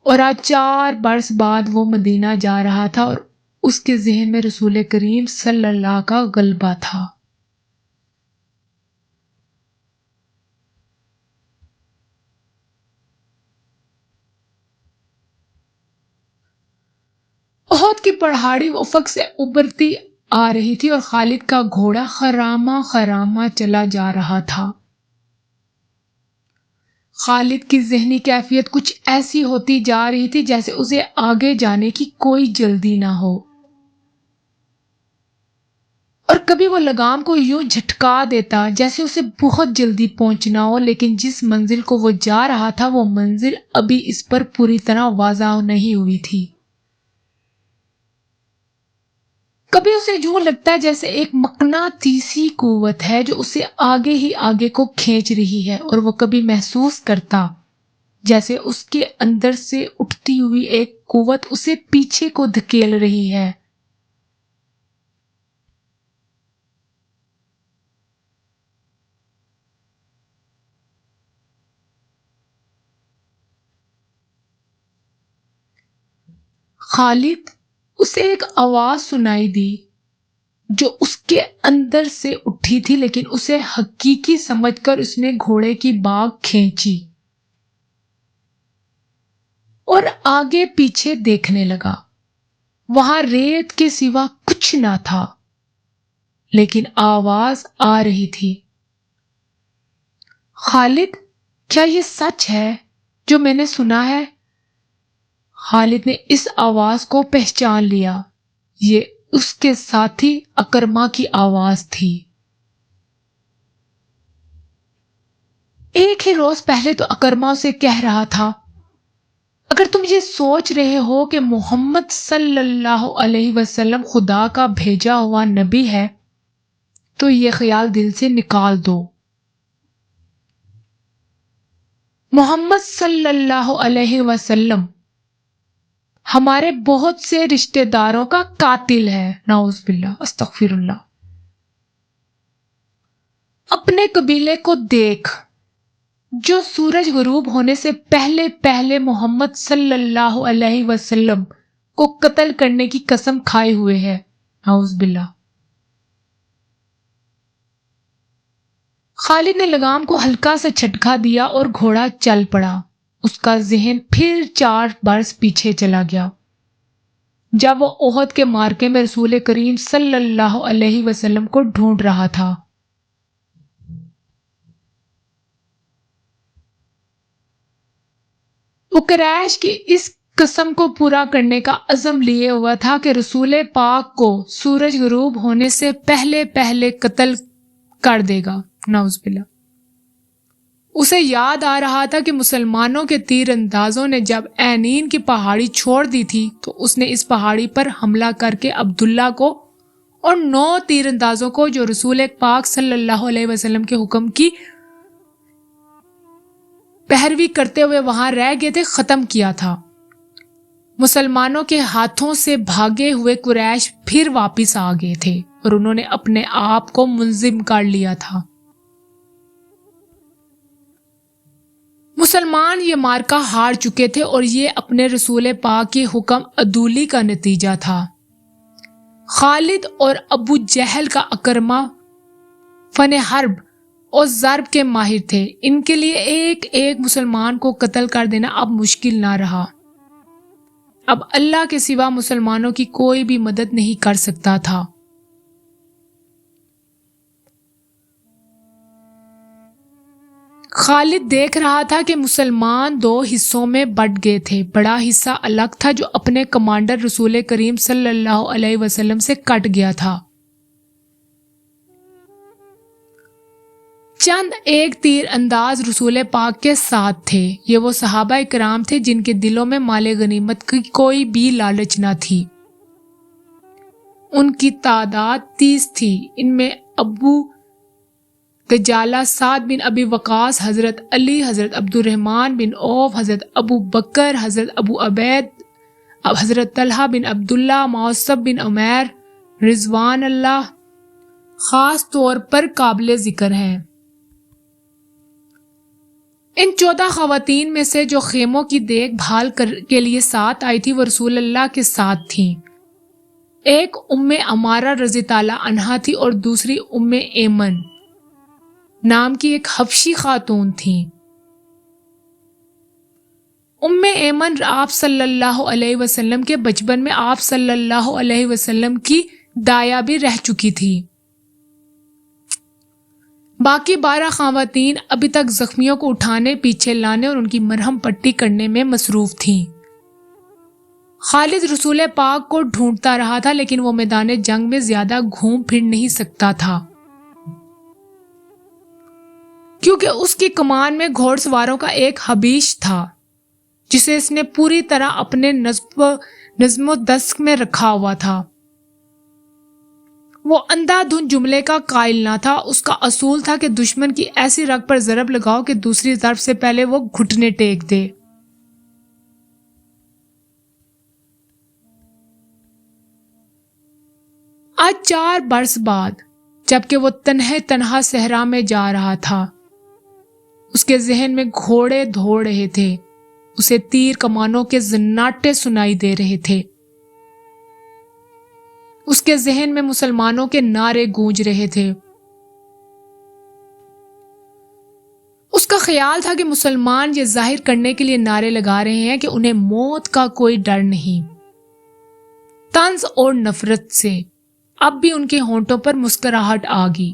اور آج 4 برس بعد وہ مدینہ جا رہا تھا اور اس کے ذہن میں رسول کریم صلی اللہ کا غلبہ تھا۔ احد کی پہاڑی افق سے ابھرتی آ رہی تھی اور خالد کا گھوڑا خرامہ خرامہ چلا جا رہا تھا۔ خالد کی ذہنی کیفیت کچھ ایسی ہوتی جا رہی تھی جیسے اسے آگے جانے کی کوئی جلدی نہ ہو، اور کبھی وہ لگام کو یوں جھٹکا دیتا جیسے اسے بہت جلدی پہنچنا ہو، لیکن جس منزل کو وہ جا رہا تھا وہ منزل ابھی اس پر پوری طرح واضح نہیں ہوئی تھی۔ کبھی اسے یوں لگتا ہے جیسے ایک مقناطیسی قوت ہے جو اسے آگے ہی آگے کو کھینچ رہی ہے، اور وہ کبھی محسوس کرتا جیسے اس کے اندر سے اٹھتی ہوئی ایک قوت اسے پیچھے کو دھکیل رہی ہے۔ خالد، اسے ایک آواز سنائی دی جو اس کے اندر سے اٹھی تھی، لیکن اسے حقیقی سمجھ کر اس نے گھوڑے کی باگ کھینچی اور آگے پیچھے دیکھنے لگا۔ وہاں ریت کے سوا کچھ نہ تھا، لیکن آواز آ رہی تھی۔ خالد، کیا یہ سچ ہے جو میں نے سنا ہے؟ خالد نے اس آواز کو پہچان لیا، یہ اس کے ساتھی اکرما کی آواز تھی۔ ایک ہی روز پہلے تو اکرما اسے کہہ رہا تھا، اگر تم یہ سوچ رہے ہو کہ محمد صلی اللہ علیہ وسلم خدا کا بھیجا ہوا نبی ہے تو یہ خیال دل سے نکال دو۔ محمد صلی اللہ علیہ وسلم ہمارے بہت سے رشتہ داروں کا قاتل ہے، نعوذ باللہ، استغفر اللہ۔ اپنے قبیلے کو دیکھ جو سورج غروب ہونے سے پہلے پہلے محمد صلی اللہ علیہ وسلم کو قتل کرنے کی قسم کھائے ہوئے ہے، نعوذ باللہ۔ خالد نے لگام کو ہلکا سا جھٹکا دیا اور گھوڑا چل پڑا۔ اس کا ذہن پھر 4 برس پیچھے چلا گیا، جب وہ احد کے معرکے میں رسول کریم صلی اللہ علیہ وسلم کو ڈھونڈ رہا تھا۔ وہ قریش کی اس قسم کو پورا کرنے کا عزم لیے ہوا تھا کہ رسول پاک کو سورج غروب ہونے سے پہلے پہلے قتل کر دے گا، نعوذ باللہ۔ اسے یاد آ رہا تھا کہ مسلمانوں کے تیر اندازوں نے جب عینین کی پہاڑی چھوڑ دی تھی تو اس نے اس پہاڑی پر حملہ کر کے عبداللہ کو اور 9 تیر اندازوں کو جو رسول پاک صلی اللہ علیہ وسلم کے حکم کی پیروی کرتے ہوئے وہاں رہ گئے تھے ختم کیا تھا۔ مسلمانوں کے ہاتھوں سے بھاگے ہوئے قریش پھر واپس آ گئے تھے اور انہوں نے اپنے آپ کو منظم کر لیا تھا۔ مسلمان یہ معرکہ ہار چکے تھے اور یہ اپنے رسول پاک کے حکم عدولی کا نتیجہ تھا۔ خالد اور ابو جہل کا اکرما فن حرب اور ضرب کے ماہر تھے، ان کے لیے ایک ایک مسلمان کو قتل کر دینا اب مشکل نہ رہا۔ اب اللہ کے سوا مسلمانوں کی کوئی بھی مدد نہیں کر سکتا تھا۔ خالد دیکھ رہا تھا کہ مسلمان 2 حصوں میں بٹ گئے تھے۔ بڑا حصہ الگ تھا جو اپنے کمانڈر رسول کریم صلی اللہ علیہ وسلم سے کٹ گیا تھا، چند ایک تیر انداز رسول پاک کے ساتھ تھے۔ یہ وہ صحابہ کرام تھے جن کے دلوں میں مال غنیمت کی کوئی بھی لالچ نہ تھی۔ ان کی تعداد 30 تھی۔ ان میں ابو دجالہ، سعد بن ابی وقاص، حضرت علی، حضرت عبد الرحمن بن عوف، حضرت ابو بکر، حضرت ابو عبید، حضرت طلحہ بن عبداللہ، معصب بن عمیر رضوان اللہ خاص طور پر قابل ذکر ہیں۔ ان 14 خواتین میں سے جو خیموں کی دیکھ بھال کے لیے ساتھ آئی تھی وہ رسول اللہ کے ساتھ تھیں۔ ایک ام عمارہ رضی تعالیٰ عنہا تھی اور دوسری ام ایمن نام کی ایک حبشی خاتون تھیں۔ ام ایمن آپ صلی اللہ علیہ وسلم کے بچپن میں آپ صلی اللہ علیہ وسلم کی دایا بھی رہ چکی تھی۔ باقی 12 خواتین ابھی تک زخمیوں کو اٹھانے، پیچھے لانے اور ان کی مرہم پٹی کرنے میں مصروف تھیں۔ خالد رسول پاک کو ڈھونڈتا رہا تھا لیکن وہ میدان جنگ میں زیادہ گھوم پھر نہیں سکتا تھا کیونکہ اس کی کمان میں گھوڑ سواروں کا ایک حبیش تھا جسے اس نے پوری طرح اپنے نظم و دست میں رکھا ہوا تھا۔ وہ اندھا دھند جملے کا قائل نہ تھا۔ اس کا اصول تھا کہ دشمن کی ایسی رگ پر ضرب لگاؤ کہ دوسری ضرب سے پہلے وہ گھٹنے ٹیک دے۔ آج 4 برس بعد جبکہ وہ تنہا صحرا میں جا رہا تھا، اس کے ذہن میں گھوڑے دوڑ رہے تھے، اسے تیر کمانوں کے زناٹے سنائی دے رہے تھے، اس کے ذہن میں مسلمانوں کے نعرے گونج رہے تھے۔ اس کا خیال تھا کہ مسلمان یہ ظاہر کرنے کے لیے نعرے لگا رہے ہیں کہ انہیں موت کا کوئی ڈر نہیں۔ طنز اور نفرت سے اب بھی ان کے ہونٹوں پر مسکراہٹ آ گئی۔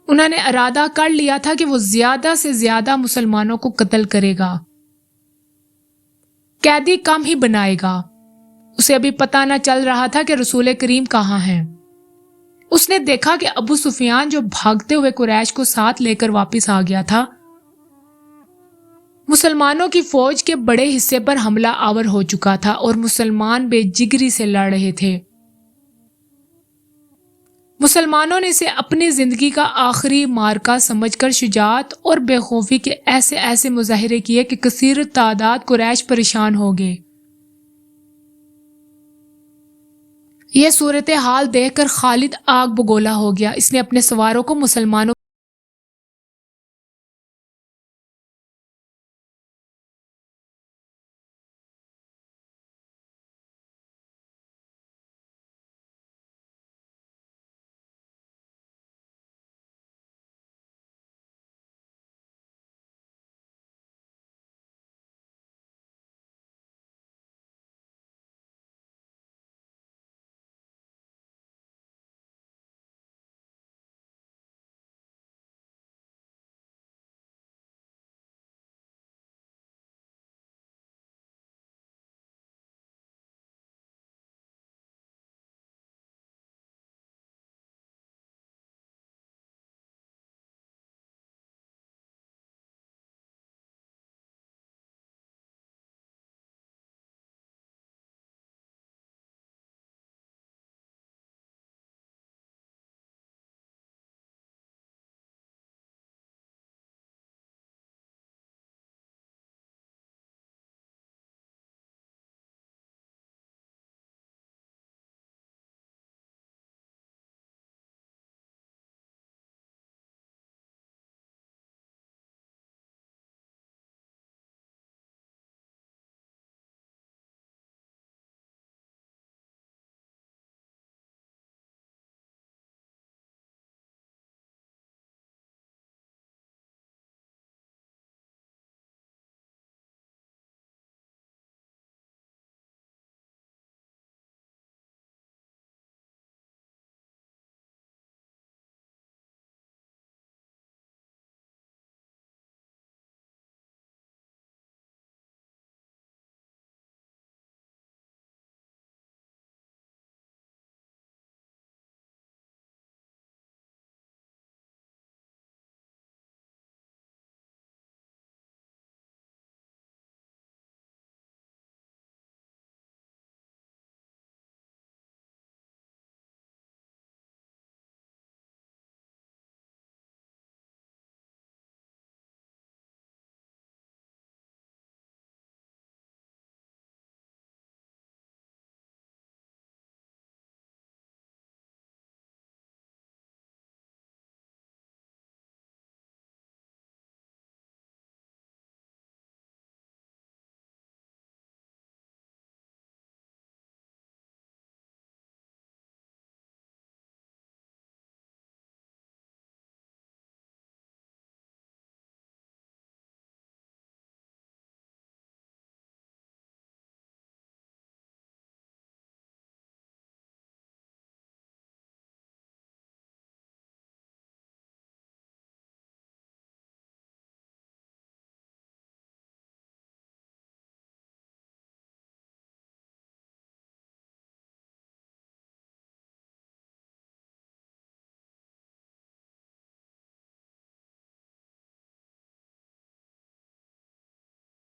انہوں نے ارادہ کر لیا تھا کہ وہ زیادہ سے زیادہ مسلمانوں کو قتل کرے گا، قیدی کم ہی بنائے گا۔ اسے ابھی پتہ نہ چل رہا تھا کہ رسول کریم کہاں ہیں۔ اس نے دیکھا کہ ابو سفیان جو بھاگتے ہوئے قریش کو ساتھ لے کر واپس آ گیا تھا، مسلمانوں کی فوج کے بڑے حصے پر حملہ آور ہو چکا تھا اور مسلمان بے جگری سے لڑ رہے تھے۔ مسلمانوں نے اسے اپنی زندگی کا آخری معرکہ سمجھ کر شجاعت اور بے خوفی کے ایسے مظاہرے کیے کہ کثیر تعداد قریش پریشان ہو گئے۔ یہ صورتحال دیکھ کر خالد آگ بگولا ہو گیا۔ اس نے اپنے سواروں کو مسلمانوں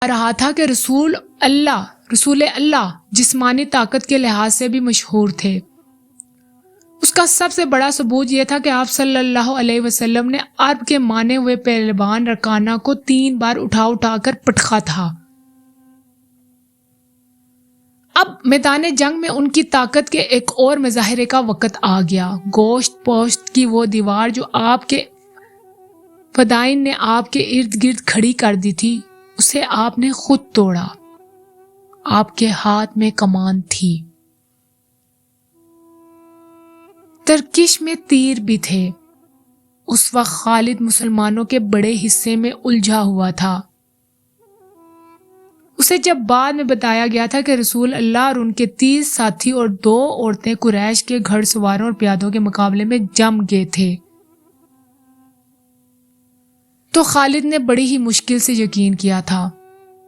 رہا تھا کہ رسول اللہ جسمانی طاقت کے لحاظ سے بھی مشہور تھے۔ اس کا سب سے بڑا ثبوت یہ تھا کہ آپ صلی اللہ علیہ وسلم نے عرب کے مانے ہوئے پہلوان رکانہ کو 3 بار اٹھا کر پٹخا تھا۔ اب میدان جنگ میں ان کی طاقت کے ایک اور مظاہرے کا وقت آ گیا۔ گوشت پوشت کی وہ دیوار جو آپ کے فدائین نے آپ کے ارد گرد کھڑی کر دی تھی، اسے آپ نے خود توڑا۔ آپ کے ہاتھ میں کمان تھی، ترکش میں تیر بھی تھے۔ اس وقت خالد مسلمانوں کے بڑے حصے میں الجھا ہوا تھا۔ اسے جب بعد میں بتایا گیا تھا کہ رسول اللہ اور ان کے 30 ساتھی اور 2 عورتیں قریش کے گھڑ سواروں اور پیادوں کے مقابلے میں جم گئے تھے، تو خالد نے بڑی ہی مشکل سے یقین کیا تھا۔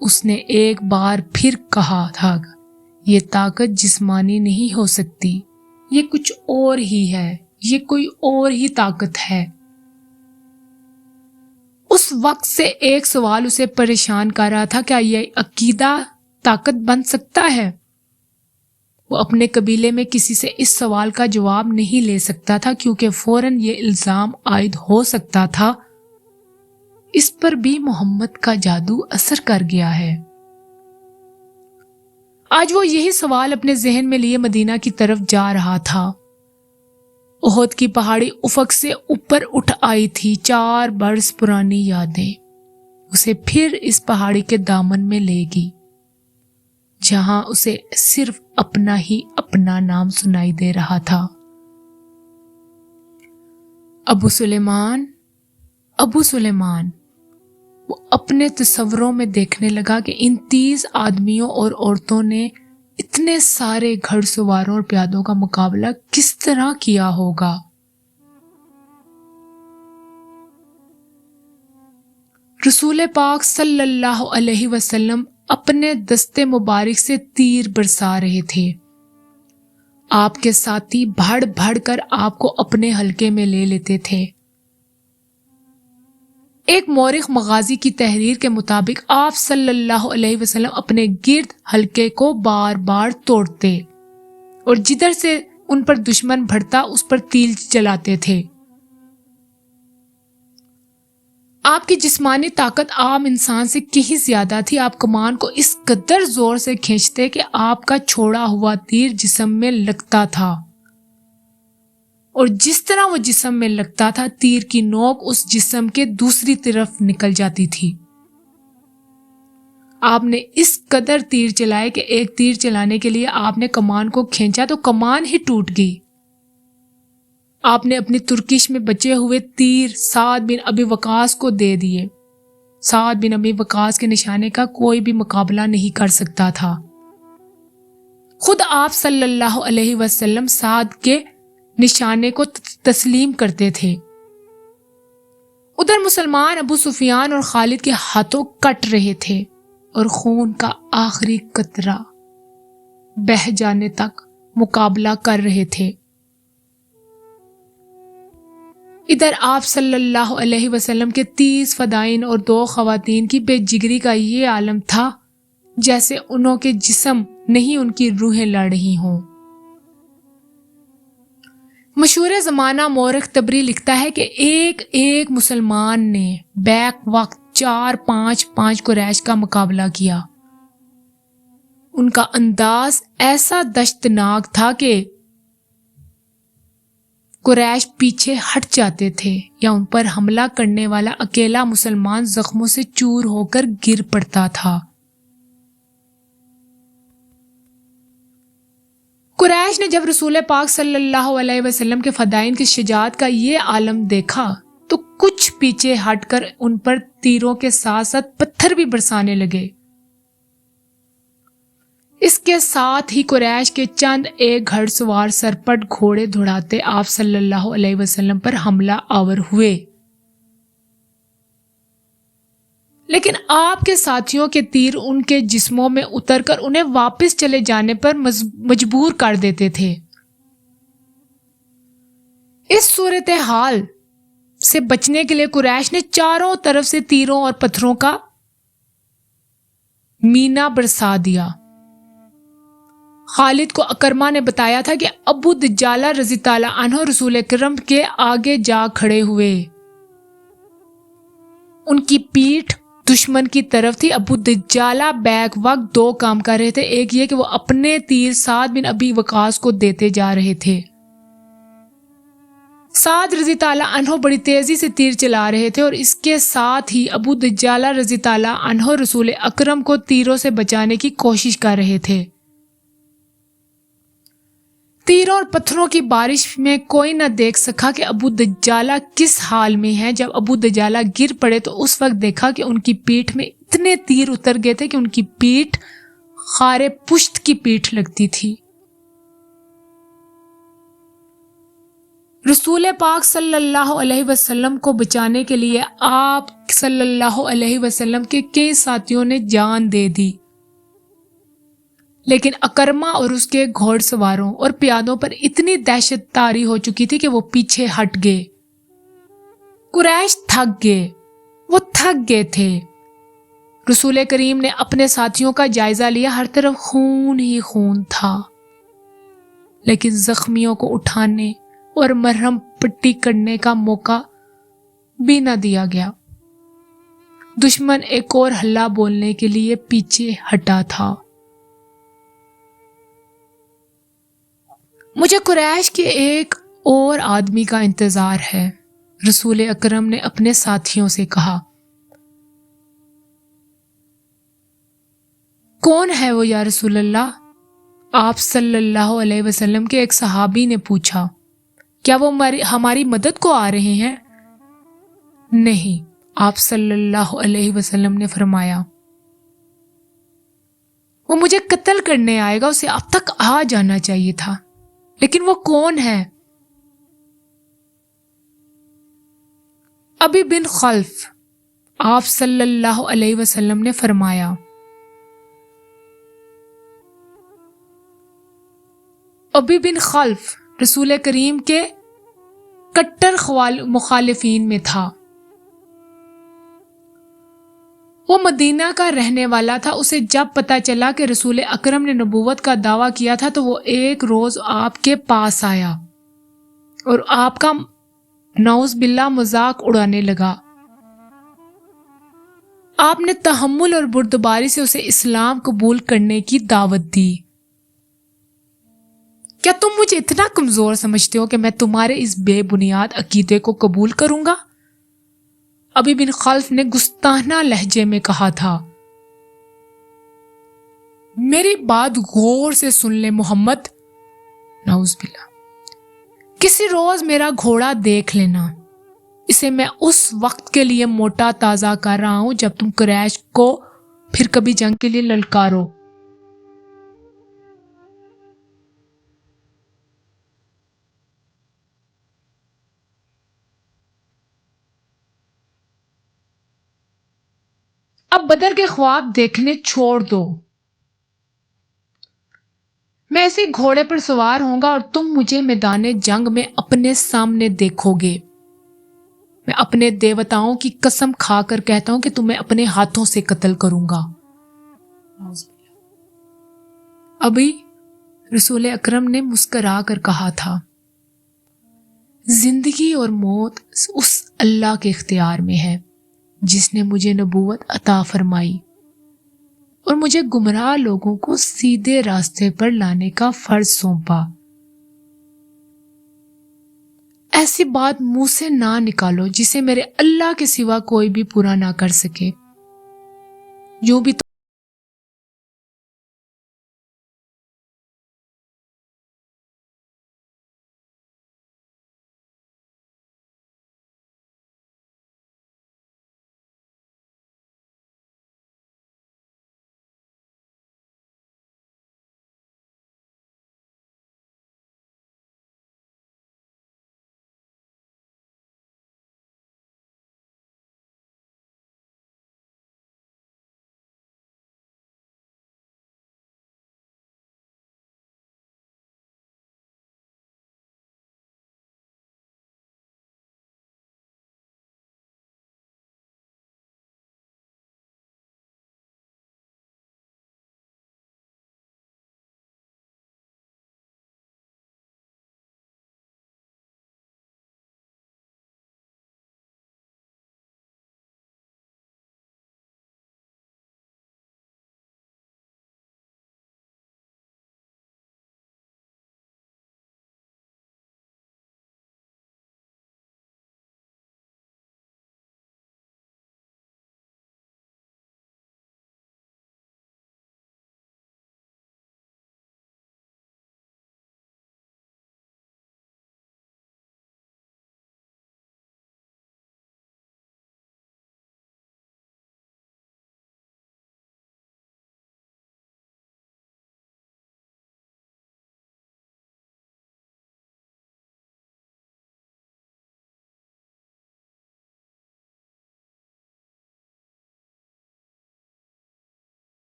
اس نے ایک بار پھر کہا تھا، یہ طاقت جسمانی نہیں ہو سکتی، یہ کچھ اور ہی ہے، یہ کوئی اور ہی طاقت ہے۔ اس وقت سے ایک سوال اسے پریشان کر رہا تھا، کیا یہ عقیدہ طاقت بن سکتا ہے؟ وہ اپنے قبیلے میں کسی سے اس سوال کا جواب نہیں لے سکتا تھا، کیونکہ فوراً یہ الزام عائد ہو سکتا تھا، اس پر بھی محمد کا جادو اثر کر گیا ہے۔ آج وہ یہی سوال اپنے ذہن میں لیے مدینہ کی طرف جا رہا تھا۔ احد کی پہاڑی افق سے اوپر اٹھ آئی تھی 4 برس پرانی یادیں۔ اسے پھر اس پہاڑی کے دامن میں لے گی، جہاں اسے صرف اپنا ہی اپنا نام سنائی دے رہا تھا، ابو سلیمان، ابو سلیمان۔ وہ اپنے تصوروں میں دیکھنے لگا کہ ان 30 آدمیوں اور عورتوں نے اتنے سارے گھڑ سواروں اور پیادوں کا مقابلہ کس طرح کیا ہوگا۔ رسول پاک صلی اللہ علیہ وسلم اپنے دستے مبارک سے تیر برسا رہے تھے۔ آپ کے ساتھی بڑھ بڑھ کر آپ کو اپنے حلقے میں لے لیتے تھے۔ ایک مورخ مغازی کی تحریر کے مطابق آپ صلی اللہ علیہ وسلم اپنے گرد حلقے کو بار بار توڑتے اور جدھر سے ان پر دشمن بڑھتا اس پر تیر چلاتے تھے۔ آپ کی جسمانی طاقت عام انسان سے کہیں زیادہ تھی۔ آپ کمان کو اس قدر زور سے کھینچتے کہ آپ کا چھوڑا ہوا تیر جسم میں لگتا تھا، اور جس طرح وہ جسم میں لگتا تھا تیر کی نوک اس جسم کے دوسری طرف نکل جاتی تھی۔ آپ نے اس قدر تیر چلائے کہ ایک تیر چلانے کے لیے آپ نے کمان کو کھینچا تو کمان ہی ٹوٹ گئی۔ آپ نے اپنی ترکش میں بچے ہوئے تیر سعد بن ابی وقاص کو دے دیے۔ سعد بن ابی وقاص کے نشانے کا کوئی بھی مقابلہ نہیں کر سکتا تھا۔ خود آپ صلی اللہ علیہ وسلم سعد کے نشانے کو تسلیم کرتے تھے۔ ادھر مسلمان ابو سفیان اور خالد کے ہاتھوں کٹ رہے تھے اور خون کا آخری قطرہ بہہ جانے تک مقابلہ کر رہے تھے۔ ادھر آپ صلی اللہ علیہ وسلم کے 30 فدائین اور 2 خواتین کی بے جگری کا یہ عالم تھا جیسے انہوں کے جسم نہیں ان کی روحیں لڑ رہی ہوں۔ مشہور زمانہ مورخ طبری لکھتا ہے کہ ایک مسلمان نے بیک وقت 4-5 قریش کا مقابلہ کیا۔ ان کا انداز ایسا دشتناک تھا کہ قریش پیچھے ہٹ جاتے تھے یا ان پر حملہ کرنے والا اکیلا مسلمان زخموں سے چور ہو کر گر پڑتا تھا۔ قریش نے جب رسول پاک صلی اللہ علیہ وسلم کے فدائین کی شجاعت کا یہ عالم دیکھا تو کچھ پیچھے ہٹ کر ان پر تیروں کے ساتھ ساتھ پتھر بھی برسانے لگے۔ اس کے ساتھ ہی قریش کے چند ایک گھڑ سوار سرپٹ گھوڑے دھڑاتے آپ صلی اللہ علیہ وسلم پر حملہ آور ہوئے، لیکن آپ کے ساتھیوں کے تیر ان کے جسموں میں اتر کر انہیں واپس چلے جانے پر مجبور کر دیتے تھے۔ اس صورتحال سے بچنے کے لیے قریش نے چاروں طرف سے تیروں اور پتھروں کا مینا برسا دیا۔ خالد کو اکرمہ نے بتایا تھا کہ ابو دجالہ رضی تعالیٰ عنہ رسول اکرم کے آگے جا کھڑے ہوئے، ان کی پیٹھ دشمن کی طرف تھی۔ ابو دجالہ بیک وقت دو کام کر رہے تھے، ایک یہ کہ وہ اپنے تیر سعد بن ابی وقاص کو دیتے جا رہے تھے۔ سعد رضی تعالیٰ عنہ بڑی تیزی سے تیر چلا رہے تھے اور اس کے ساتھ ہی ابو دجالہ رضی تعالیٰ عنہ رسول اکرم کو تیروں سے بچانے کی کوشش کر رہے تھے۔ تیروں اور پتھروں کی بارش میں کوئی نہ دیکھ سکا کہ ابو دجالہ کس حال میں ہے۔ جب ابو دجالہ گر پڑے تو اس وقت دیکھا کہ ان کی پیٹھ میں اتنے تیر اتر گئے تھے کہ ان کی پیٹھ خارے پشت کی پیٹھ لگتی تھی۔ رسول پاک صلی اللہ علیہ وسلم کو بچانے کے لیے آپ صلی اللہ علیہ وسلم کے کئی ساتھیوں نے جان دے دی، لیکن اکرمہ اور اس کے گھوڑ سواروں اور پیادوں پر اتنی دہشت طاری ہو چکی تھی کہ وہ پیچھے ہٹ گئے۔ قریش تھک گئے، وہ تھک گئے تھے۔ رسول کریم نے اپنے ساتھیوں کا جائزہ لیا، ہر طرف خون ہی خون تھا، لیکن زخمیوں کو اٹھانے اور مرہم پٹی کرنے کا موقع بھی نہ دیا گیا۔ دشمن ایک اور ہلا بولنے کے لیے پیچھے ہٹا تھا۔ مجھے قریش کے ایک اور آدمی کا انتظار ہے، رسول اکرم نے اپنے ساتھیوں سے کہا۔ کون ہے وہ یا رسول اللہ؟ آپ صلی اللہ علیہ وسلم کے ایک صحابی نے پوچھا۔ کیا وہ ہماری مدد کو آ رہے ہیں؟ نہیں، آپ صلی اللہ علیہ وسلم نے فرمایا، وہ مجھے قتل کرنے آئے گا، اسے اب تک آ جانا چاہیے تھا، لیکن وہ کون ہے؟ ابی بن خلف، آپ صلی اللہ علیہ وسلم نے فرمایا۔ ابی بن خلف رسول کریم کے کٹر مخالفین میں تھا۔ وہ مدینہ کا رہنے والا تھا۔ اسے جب پتا چلا کہ رسول اکرم نے نبوت کا دعویٰ کیا تھا تو وہ ایک روز آپ کے پاس آیا اور آپ کا نعوذ باللہ مذاق اڑانے لگا۔ آپ نے تحمل اور بردباری سے اسے اسلام قبول کرنے کی دعوت دی۔ کیا تم مجھے اتنا کمزور سمجھتے ہو کہ میں تمہارے اس بے بنیاد عقیدے کو قبول کروں گا؟ ابی بن خلف نے گستاخانہ لہجے میں کہا تھا۔ میری بات غور سے سن لے محمد، نعوذ باللہ، کسی روز میرا گھوڑا دیکھ لینا، اسے میں اس وقت کے لیے موٹا تازہ کر رہا ہوں جب تم قریش کو پھر کبھی جنگ کے لیے للکارو۔ اب بدر کے خواب دیکھنے چھوڑ دو، میں اسی گھوڑے پر سوار ہوں گا اور تم مجھے میدان جنگ میں اپنے سامنے دیکھو گے۔ میں اپنے دیوتاؤں کی قسم کھا کر کہتا ہوں کہ تمہیں اپنے ہاتھوں سے قتل کروں گا۔ ابھی رسول اکرم نے مسکرا کر کہا تھا، زندگی اور موت اس اللہ کے اختیار میں ہے جس نے مجھے نبوت عطا فرمائی اور مجھے گمراہ لوگوں کو سیدھے راستے پر لانے کا فرض سونپا۔ ایسی بات منہ سے نہ نکالو جسے میرے اللہ کے سوا کوئی بھی پورا نہ کر سکے۔ جو بھی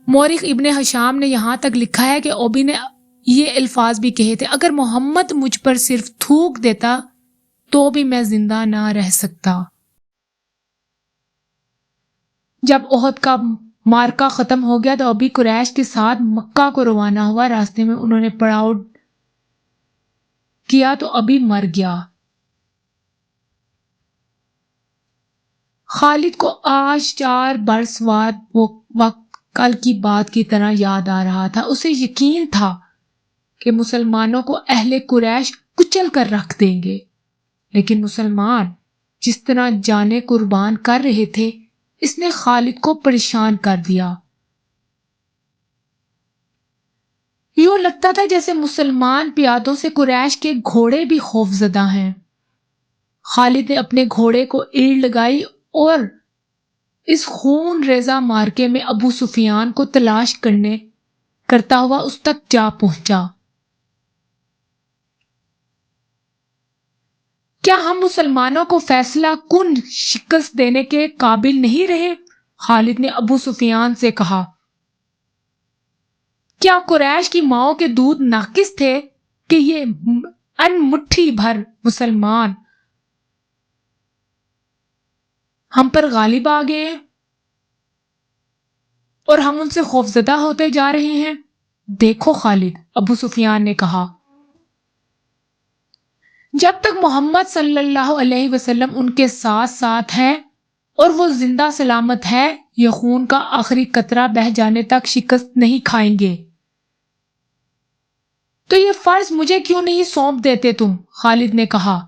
مورخ ابن ہشام نے یہاں تک لکھا ہے کہ اوبی نے یہ الفاظ بھی کہے تھے، اگر محمد مجھ پر صرف تھوک دیتا تو بھی میں زندہ نہ رہ سکتا۔ جب احد کا مارکا ختم ہو گیا تو اوبی قریش کے ساتھ مکہ کو روانہ ہوا۔ راستے میں انہوں نے پڑاؤ کیا تو اوبی مر گیا۔ خالد کو آج 4 برس بعد وہ وقت کل کی بات کی طرح یاد آ رہا تھا۔ اسے یقین تھا کہ مسلمانوں کو اہل قریش کچل کر رکھ دیں گے، لیکن مسلمان جس طرح جانیں قربان کر رہے تھے، اس نے خالد کو پریشان کر دیا۔ یوں لگتا تھا جیسے مسلمان پیادوں سے قریش کے گھوڑے بھی خوفزدہ ہیں۔ خالد نے اپنے گھوڑے کو ایڑ لگائی اور اس خون ریزہ مارکے میں ابو سفیان کو تلاش کرتا ہوا اس تک جا پہنچا۔ کیا ہم مسلمانوں کو فیصلہ کن شکست دینے کے قابل نہیں رہے؟ خالد نے ابو سفیان سے کہا۔ کیا قریش کی ماؤں کے دودھ ناقص تھے کہ یہ ان مٹھی بھر مسلمان ہم پر غالب آ گئے اور ہم ان سے خوفزدہ ہوتے جا رہے ہیں؟ دیکھو خالد، ابو سفیان نے کہا، جب تک محمد صلی اللہ علیہ وسلم ان کے ساتھ ساتھ ہے اور وہ زندہ سلامت ہے، یہ خون کا آخری قطرہ بہہ جانے تک شکست نہیں کھائیں گے۔ تو یہ فرض مجھے کیوں نہیں سونپ دیتے تم؟ خالد نے کہا۔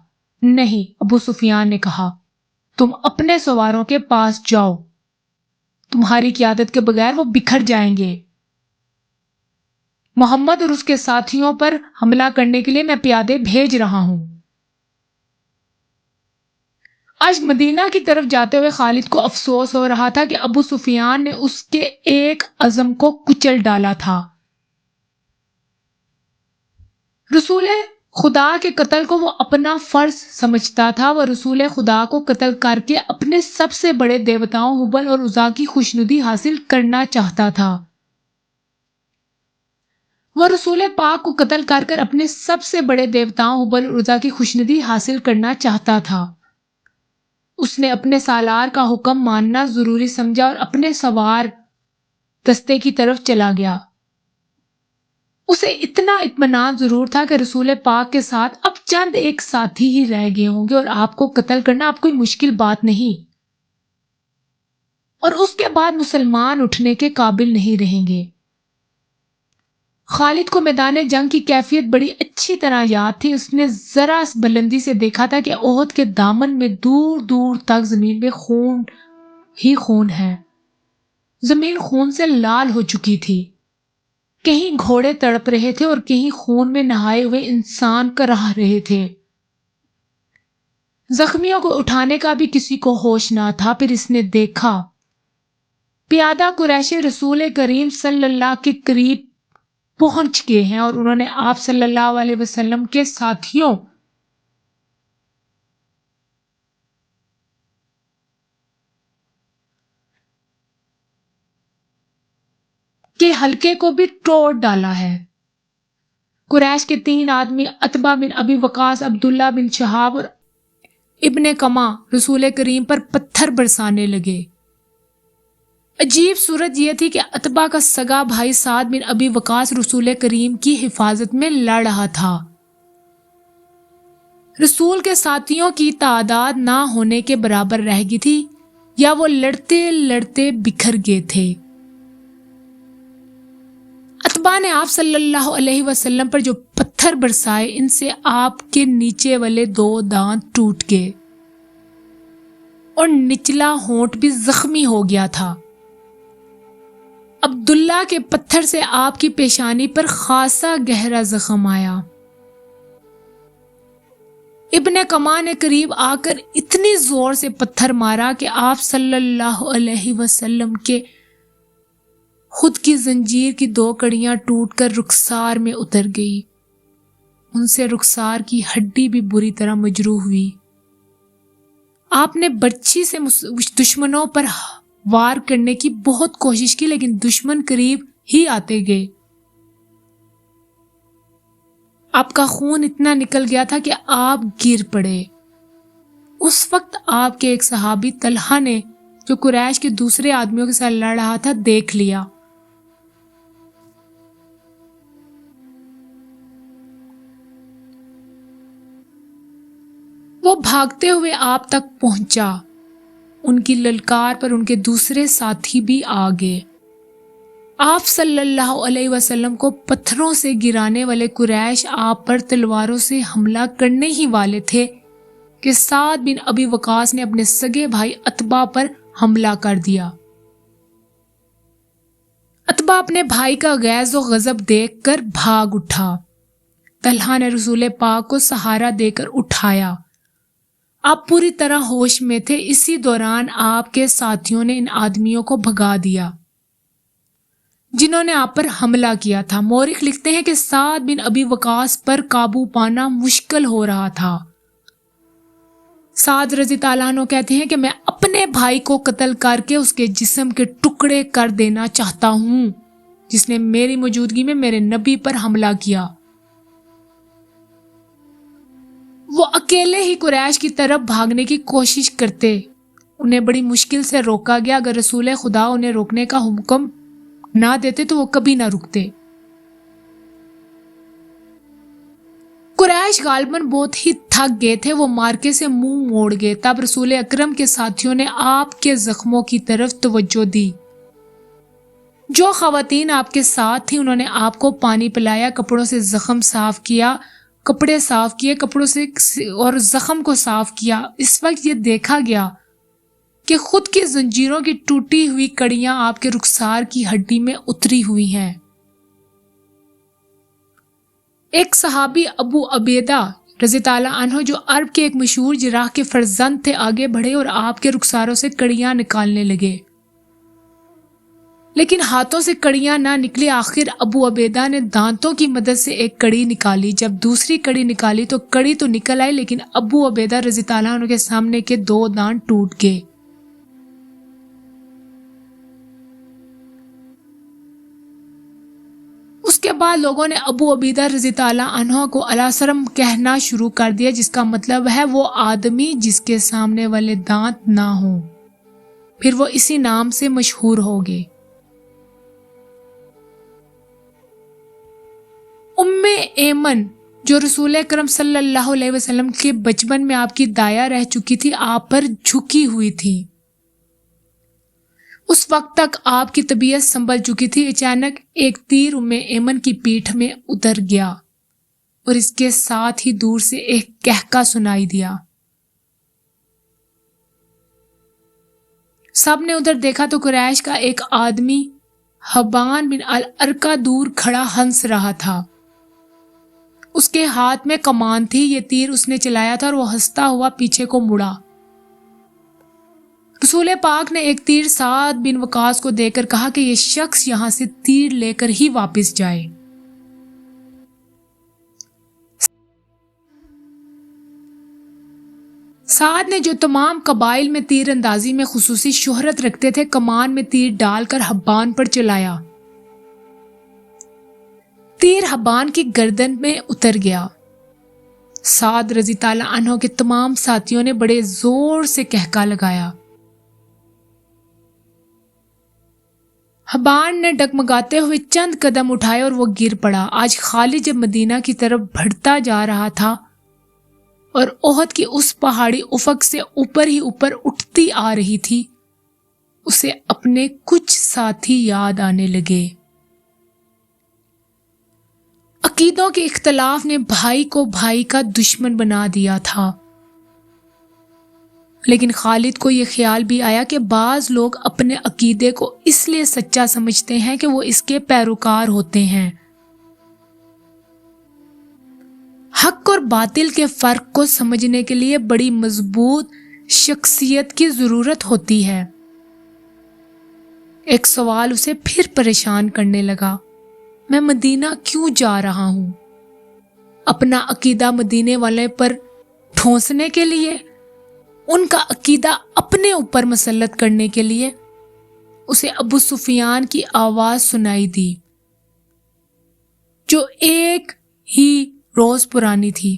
نہیں، ابو سفیان نے کہا، تم اپنے سواروں کے پاس جاؤ، تمہاری قیادت کے بغیر وہ بکھر جائیں گے۔ محمد اور اس کے ساتھیوں پر حملہ کرنے کے لیے میں پیادے بھیج رہا ہوں۔ آج مدینہ کی طرف جاتے ہوئے خالد کو افسوس ہو رہا تھا کہ ابو سفیان نے اس کے ایک عزم کو کچل ڈالا تھا۔ رسول خدا کے قتل کو وہ اپنا فرض سمجھتا تھا۔ وہ رسول خدا کو قتل کر کے اپنے سب سے بڑے دیوتاؤں ہبل اور عزا کی خوشنودی حاصل کرنا چاہتا تھا۔ وہ رسول پاک کو قتل کر کر اپنے سب سے بڑے دیوتاؤں ہبل اور عزا کی خوشنودی حاصل کرنا چاہتا تھا۔ اس نے اپنے سالار کا حکم ماننا ضروری سمجھا اور اپنے سوار دستے کی طرف چلا گیا۔ اسے اتنا اطمینان ضرور تھا کہ رسول پاک کے ساتھ اب چند ایک ساتھی ہی رہ گئے ہوں گے اور آپ کو قتل کرنا اب کوئی مشکل بات نہیں، اور اس کے بعد مسلمان اٹھنے کے قابل نہیں رہیں گے۔ خالد کو میدان جنگ کی کیفیت بڑی اچھی طرح یاد تھی۔ اس نے ذرا بلندی سے دیکھا تھا کہ احد کے دامن میں دور دور تک زمین میں خون ہی خون ہے۔ زمین خون سے لال ہو چکی تھی۔ کہیں گھوڑے تڑپ رہے تھے اور کہیں خون میں نہائے ہوئے انسان کراہ رہے تھے۔ زخمیوں کو اٹھانے کا بھی کسی کو ہوش نہ تھا۔ پھر اس نے دیکھا پیادہ قریشی رسول کریم صلی اللہ کے قریب پہنچ گئے ہیں اور انہوں نے آپ صلی اللہ علیہ وسلم کے ساتھیوں کے حلقے کو بھی توڑ ڈالا ہے۔ قریش کے 3 آدمی عتبہ بن ابی وقاص، عبداللہ بن شہاب اور ابن کما رسول کریم پر پتھر برسانے لگے۔ عجیب صورت یہ تھی کہ عتبہ کا سگا بھائی سعد بن ابی وقاص رسول کریم کی حفاظت میں لڑ رہا تھا۔ رسول کے ساتھیوں کی تعداد نہ ہونے کے برابر رہ گئی تھی، یا وہ لڑتے لڑتے بکھر گئے تھے۔ عتبہ نے آپ صلی اللہ علیہ وسلم پر جو پتھر برسائے، ان سے آپ کے نیچے والے 2 دانت ٹوٹ گئے اور نچلا ہونٹ بھی زخمی ہو گیا تھا۔ عبداللہ کے پتھر سے آپ کی پیشانی پر خاصا گہرا زخم آیا۔ ابن کما نے قریب آ کر اتنی زور سے پتھر مارا کہ آپ صلی اللہ علیہ وسلم کے خود کی زنجیر کی 2 کڑیاں ٹوٹ کر رخسار میں اتر گئی۔ ان سے رخسار کی ہڈی بھی بری طرح مجروح ہوئی۔ آپ نے برچھی سے دشمنوں پر وار کرنے کی بہت کوشش کی لیکن دشمن قریب ہی آتے گئے۔ آپ کا خون اتنا نکل گیا تھا کہ آپ گر پڑے۔ اس وقت آپ کے ایک صحابی طلحہ نے جو قریش کے دوسرے آدمیوں کے ساتھ لڑ رہا تھا دیکھ لیا۔ وہ بھاگتے ہوئے آپ تک پہنچا۔ ان کی للکار پر ان کے دوسرے ساتھی بھی آ گئے۔ آپ صلی اللہ علیہ وسلم کو پتھروں سے گرانے والے قریش آپ پر تلواروں سے حملہ کرنے ہی والے تھے کہ سعد بن ابی وقاص نے اپنے سگے بھائی عتبہ پر حملہ کر دیا۔ عتبہ اپنے بھائی کا غیظ و غضب دیکھ کر بھاگ اٹھا۔ طلحہ نے رسول پاک کو سہارا دے کر اٹھایا۔ آپ پوری طرح ہوش میں تھے۔ اسی دوران آپ کے ساتھیوں نے ان آدمیوں کو بھگا دیا جنہوں نے آپ پر حملہ کیا تھا۔ مورخ لکھتے ہیں کہ سعد بن ابی وقاص پر قابو پانا مشکل ہو رہا تھا۔ سعد رضی اللہ عنہ کہتے ہیں کہ میں اپنے بھائی کو قتل کر کے اس کے جسم کے ٹکڑے کر دینا چاہتا ہوں جس نے میری موجودگی میں میرے نبی پر حملہ کیا۔ وہ اکیلے ہی قریش کی طرف بھاگنے کی کوشش کرتے۔ انہیں بڑی مشکل سے روکا گیا۔ اگر رسول خدا انہیں روکنے کا حکم نہ دیتے تو وہ کبھی نہ رکتے۔ قریش غالباً بہت ہی تھک گئے تھے۔ وہ مارکے سے منہ موڑ گئے۔ تب رسول اکرم کے ساتھیوں نے آپ کے زخموں کی طرف توجہ دی۔ جو خواتین آپ کے ساتھ تھیں انہوں نے آپ کو پانی پلایا، کپڑوں سے زخم صاف کیا، کپڑے صاف کیے، کپڑوں سے اور زخم کو صاف کیا۔ اس وقت یہ دیکھا گیا کہ خود کی زنجیروں کی ٹوٹی ہوئی کڑیاں آپ کے رخسار کی ہڈی میں اتری ہوئی ہیں۔ ایک صحابی ابو عبیدہ رضی اللہ عنہ جو عرب کے ایک مشہور جراح کے فرزند تھے آگے بڑھے اور آپ کے رخساروں سے کڑیاں نکالنے لگے، لیکن ہاتھوں سے کڑیاں نہ نکلی۔ آخر ابو عبیدہ نے دانتوں کی مدد سے ایک کڑی نکالی۔ جب دوسری کڑی نکالی تو کڑی تو نکل آئی لیکن ابو عبیدہ رضی اللہ عنہ کے سامنے کے 2 دانت ٹوٹ گئے۔ اس کے بعد لوگوں نے ابو عبیدہ رضی اللہ عنہ کو الاسرم کہنا شروع کر دیا جس کا مطلب ہے وہ آدمی جس کے سامنے والے دانت نہ ہوں۔ پھر وہ اسی نام سے مشہور ہو گئے۔ ام ایمن جو رسول اکرم صلی اللہ علیہ وسلم کے بچپن میں آپ کی دایا رہ چکی تھی آپ پر جھکی ہوئی تھی۔ اس وقت تک آپ کی طبیعت سنبھل چکی تھی۔ اچانک ایک تیر ام ایمن کی پیٹھ میں اتر گیا اور اس کے ساتھ ہی دور سے ایک کہکا سنائی دیا۔ سب نے ادھر دیکھا تو قریش کا ایک آدمی حبان بن الارقہ دور کھڑا ہنس رہا تھا۔ اس کے ہاتھ میں کمان تھی۔ یہ تیر اس نے چلایا تھا اور وہ ہنستا ہوا پیچھے کو مڑا۔ رسول پاک نے ایک تیر سعد بن وقاص کو دے کر کہا کہ یہ شخص یہاں سے تیر لے کر ہی واپس جائے۔ سعد نے جو تمام قبائل میں تیر اندازی میں خصوصی شہرت رکھتے تھے کمان میں تیر ڈال کر حبان پر چلایا۔ تیر حبان کی گردن میں اتر گیا۔ سعد رضی اللہ عنہ کے تمام ساتھیوں نے بڑے زور سے کہکا لگایا۔ حبان نے ڈگمگاتے ہوئے چند قدم اٹھائے اور وہ گر پڑا۔ آج خالد جب مدینہ کی طرف بڑھتا جا رہا تھا اور احد کی اس پہاڑی افق سے اوپر ہی اوپر اٹھتی آ رہی تھی، اسے اپنے کچھ ساتھی یاد آنے لگے۔ عقیدوں کے اختلاف نے بھائی کو بھائی کا دشمن بنا دیا تھا، لیکن خالد کو یہ خیال بھی آیا کہ بعض لوگ اپنے عقیدے کو اس لیے سچا سمجھتے ہیں کہ وہ اس کے پیروکار ہوتے ہیں۔ حق اور باطل کے فرق کو سمجھنے کے لیے بڑی مضبوط شخصیت کی ضرورت ہوتی ہے۔ ایک سوال اسے پھر پریشان کرنے لگا، میں مدینہ کیوں جا رہا ہوں؟ اپنا عقیدہ مدینے والے پر ٹھونسنے کے لیے؟ ان کا عقیدہ اپنے اوپر مسلط کرنے کے لیے؟ اسے ابو سفیان کی آواز سنائی دی جو ایک ہی روز پرانی تھی۔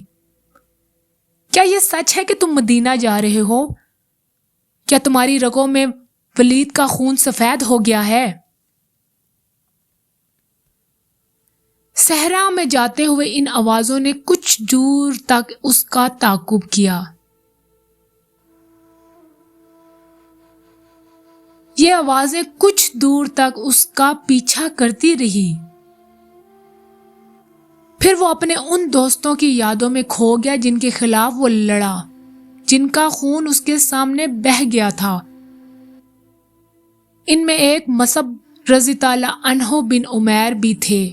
کیا یہ سچ ہے کہ تم مدینہ جا رہے ہو؟ کیا تمہاری رگوں میں ولید کا خون سفید ہو گیا ہے؟ صحرا میں جاتے ہوئے ان آوازوں نے کچھ دور تک اس کا تعاقب کیا۔ یہ آوازیں کچھ دور تک اس کا پیچھا کرتی رہی، پھر وہ اپنے ان دوستوں کی یادوں میں کھو گیا جن کے خلاف وہ لڑا، جن کا خون اس کے سامنے بہہ گیا تھا۔ ان میں ایک مصعب رضی اللہ عنہ بن عمیر بھی تھے۔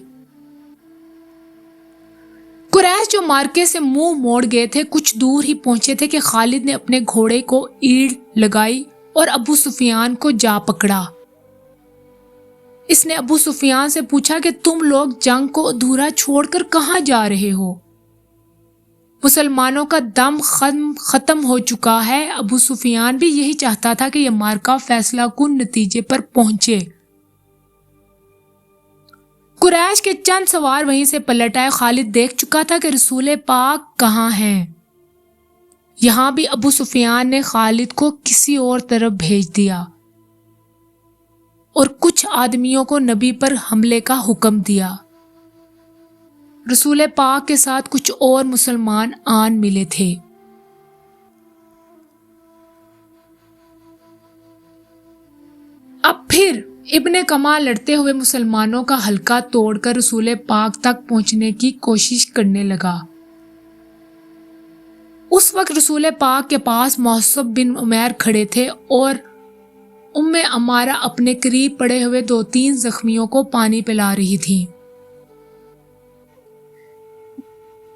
قریش جو مارکے سے منہ موڑ گئے تھے کچھ دور ہی پہنچے تھے کہ خالد نے اپنے گھوڑے کو ایڑ لگائی اور ابو سفیان کو جا پکڑا۔ اس نے ابو سفیان سے پوچھا کہ تم لوگ جنگ کو ادھورا چھوڑ کر کہاں جا رہے ہو؟ مسلمانوں کا دم ختم ہو چکا ہے۔ ابو سفیان بھی یہی چاہتا تھا کہ یہ مارکا فیصلہ کن نتیجے پر پہنچے۔ قریش کے چند سوار وہیں سے پلٹ آئے۔ خالد دیکھ چکا تھا کہ رسول پاک کہاں ہیں۔ یہاں بھی ابو سفیان نے خالد کو کسی اور طرف بھیج دیا اور کچھ آدمیوں کو نبی پر حملے کا حکم دیا۔ رسول پاک کے ساتھ کچھ اور مسلمان آن ملے تھے۔ اب پھر ابن کما لڑتے ہوئے مسلمانوں کا حلقہ توڑ کر رسول پاک تک پہنچنے کی کوشش کرنے لگا۔ اس وقت رسول پاک کے پاس مصعب بن عمیر کھڑے تھے اور عمارہ اپنے قریب پڑے ہوئے 2-3 زخمیوں کو پانی پلا رہی تھی۔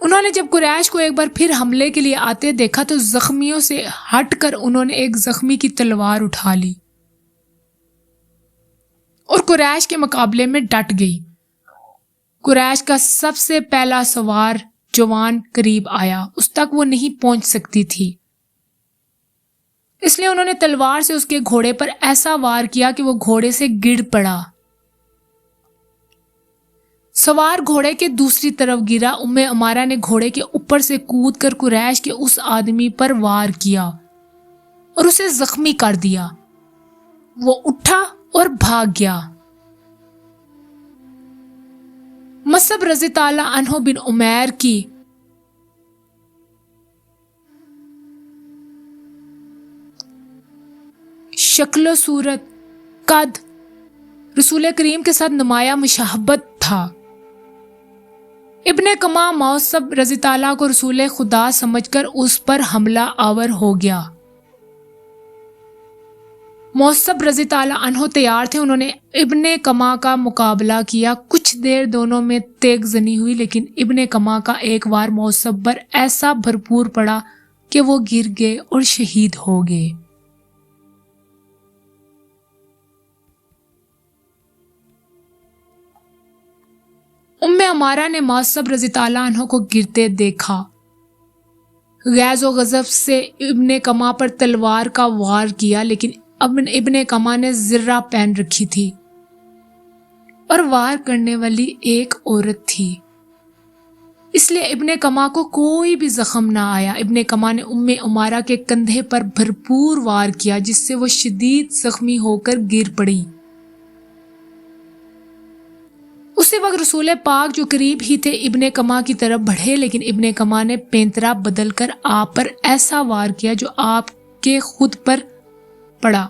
انہوں نے جب قریش کو ایک بار پھر حملے کے لیے آتے دیکھا تو زخمیوں سے ہٹ کر انہوں نے ایک زخمی کی تلوار اٹھا لی اور قریش کے مقابلے میں ڈٹ گئی۔ قریش کا سب سے پہلا سوار جوان قریب آیا، اس تک وہ نہیں پہنچ سکتی تھی، اس لیے انہوں نے تلوار سے اس کے گھوڑے پر ایسا وار کیا کہ وہ گھوڑے سے گر پڑا۔ سوار گھوڑے کے دوسری طرف گرا۔ عمارہ نے گھوڑے کے اوپر سے کود کر قریش کے اس آدمی پر وار کیا اور اسے زخمی کر دیا۔ وہ اٹھا اور بھاگ گیا۔ مصعب رضی اللہ عنہ بن عمیر کی شکل و صورت، قد رسول کریم کے ساتھ نمایاں مشابہت تھا۔ ابن کما مصعب رضی اللہ کو رسول خدا سمجھ کر اس پر حملہ آور ہو گیا۔ مصعب رضی اللہ عنہ تیار تھے، انہوں نے ابن کما کا مقابلہ کیا۔ کچھ دیر دونوں میں تیغ زنی ہوئی، لیکن ابن کما کا ایک وار مصعب پر ایسا بھرپور پڑا کہ وہ گر گئے اور شہید ہو گئے۔ عمارہ نے مصعب رضی اللہ عنہ کو گرتے دیکھا، غیظ و غضب سے ابن کما پر تلوار کا وار کیا، لیکن ابن کما نے زرہ پہن رکھی تھی اور وار کرنے والی ایک عورت تھی، اس لیے ابن کما کو کوئی بھی زخم نہ آیا۔ ابن کما نے عمارہ کے کندھے پر بھرپور وار کیا جس سے وہ شدید زخمی ہو کر گر پڑی۔ اسی وقت رسول پاک جو قریب ہی تھے ابن کما کی طرف بڑھے، لیکن ابن کما نے پینترا بدل کر آپ پر ایسا وار کیا جو آپ کے خود پر پڑا۔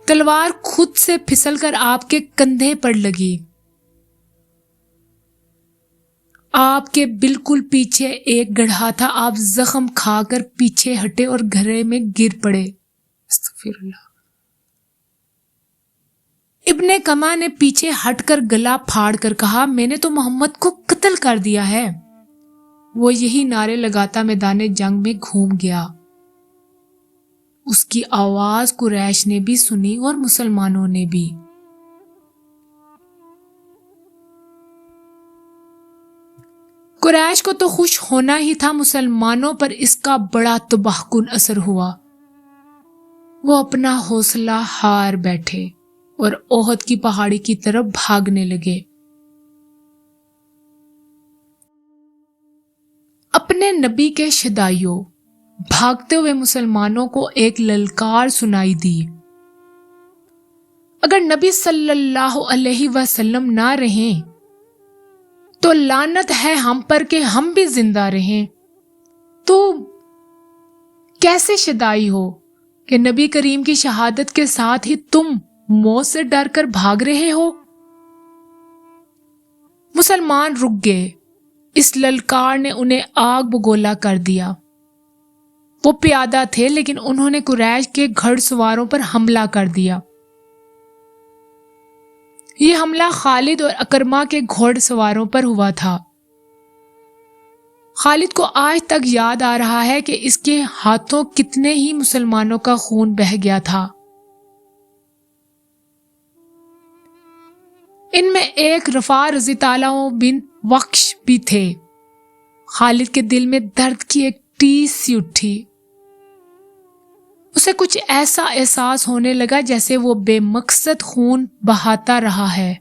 تلوار خود سے پھسل کر آپ کے کندھے پر لگی۔ آپ کے بالکل پیچھے ایک گڑھا تھا، آپ زخم کھا کر پیچھے ہٹے اور گھرے میں گر پڑے۔ استغفر اللہ۔ ابن کما نے پیچھے ہٹ کر گلا پھاڑ کر کہا، میں نے تو محمد کو قتل کر دیا ہے۔ وہ یہی نعرے لگاتا میدان جنگ میں گھوم گیا۔ اس کی آواز قریش نے بھی سنی اور مسلمانوں نے بھی۔ قریش کو تو خوش ہونا ہی تھا، مسلمانوں پر اس کا بڑا تباہ کن اثر ہوا۔ وہ اپنا حوصلہ ہار بیٹھے اور احد کی پہاڑی کی طرف بھاگنے لگے۔ اپنے نبی کے شدائیوں، بھاگتے ہوئے مسلمانوں کو ایک للکار سنائی دی۔ اگر نبی صلی اللہ علیہ وسلم نہ رہیں تو لعنت ہے ہم پر کہ ہم بھی زندہ رہیں۔ تو کیسے شدائی ہو کہ نبی کریم کی شہادت کے ساتھ ہی تم موت سے ڈر کر بھاگ رہے ہو؟ مسلمان رک گئے۔ اس للکار نے انہیں آگ بگولا کر دیا۔ وہ پیادہ تھے لیکن انہوں نے قریش کے گھڑ سواروں پر حملہ کر دیا۔ یہ حملہ خالد اور اکرمہ کے گھوڑ سواروں پر ہوا تھا۔ خالد کو آج تک یاد آ رہا ہے کہ اس کے ہاتھوں کتنے ہی مسلمانوں کا خون بہہ گیا تھا۔ ان میں ایک رفاع رضی اللہ عنہ بن وقش بھی تھے۔ خالد کے دل میں درد کی ایک ٹیس سی اٹھی۔ اسے کچھ ایسا احساس ہونے لگا جیسے وہ بے مقصد خون بہاتا رہا ہے،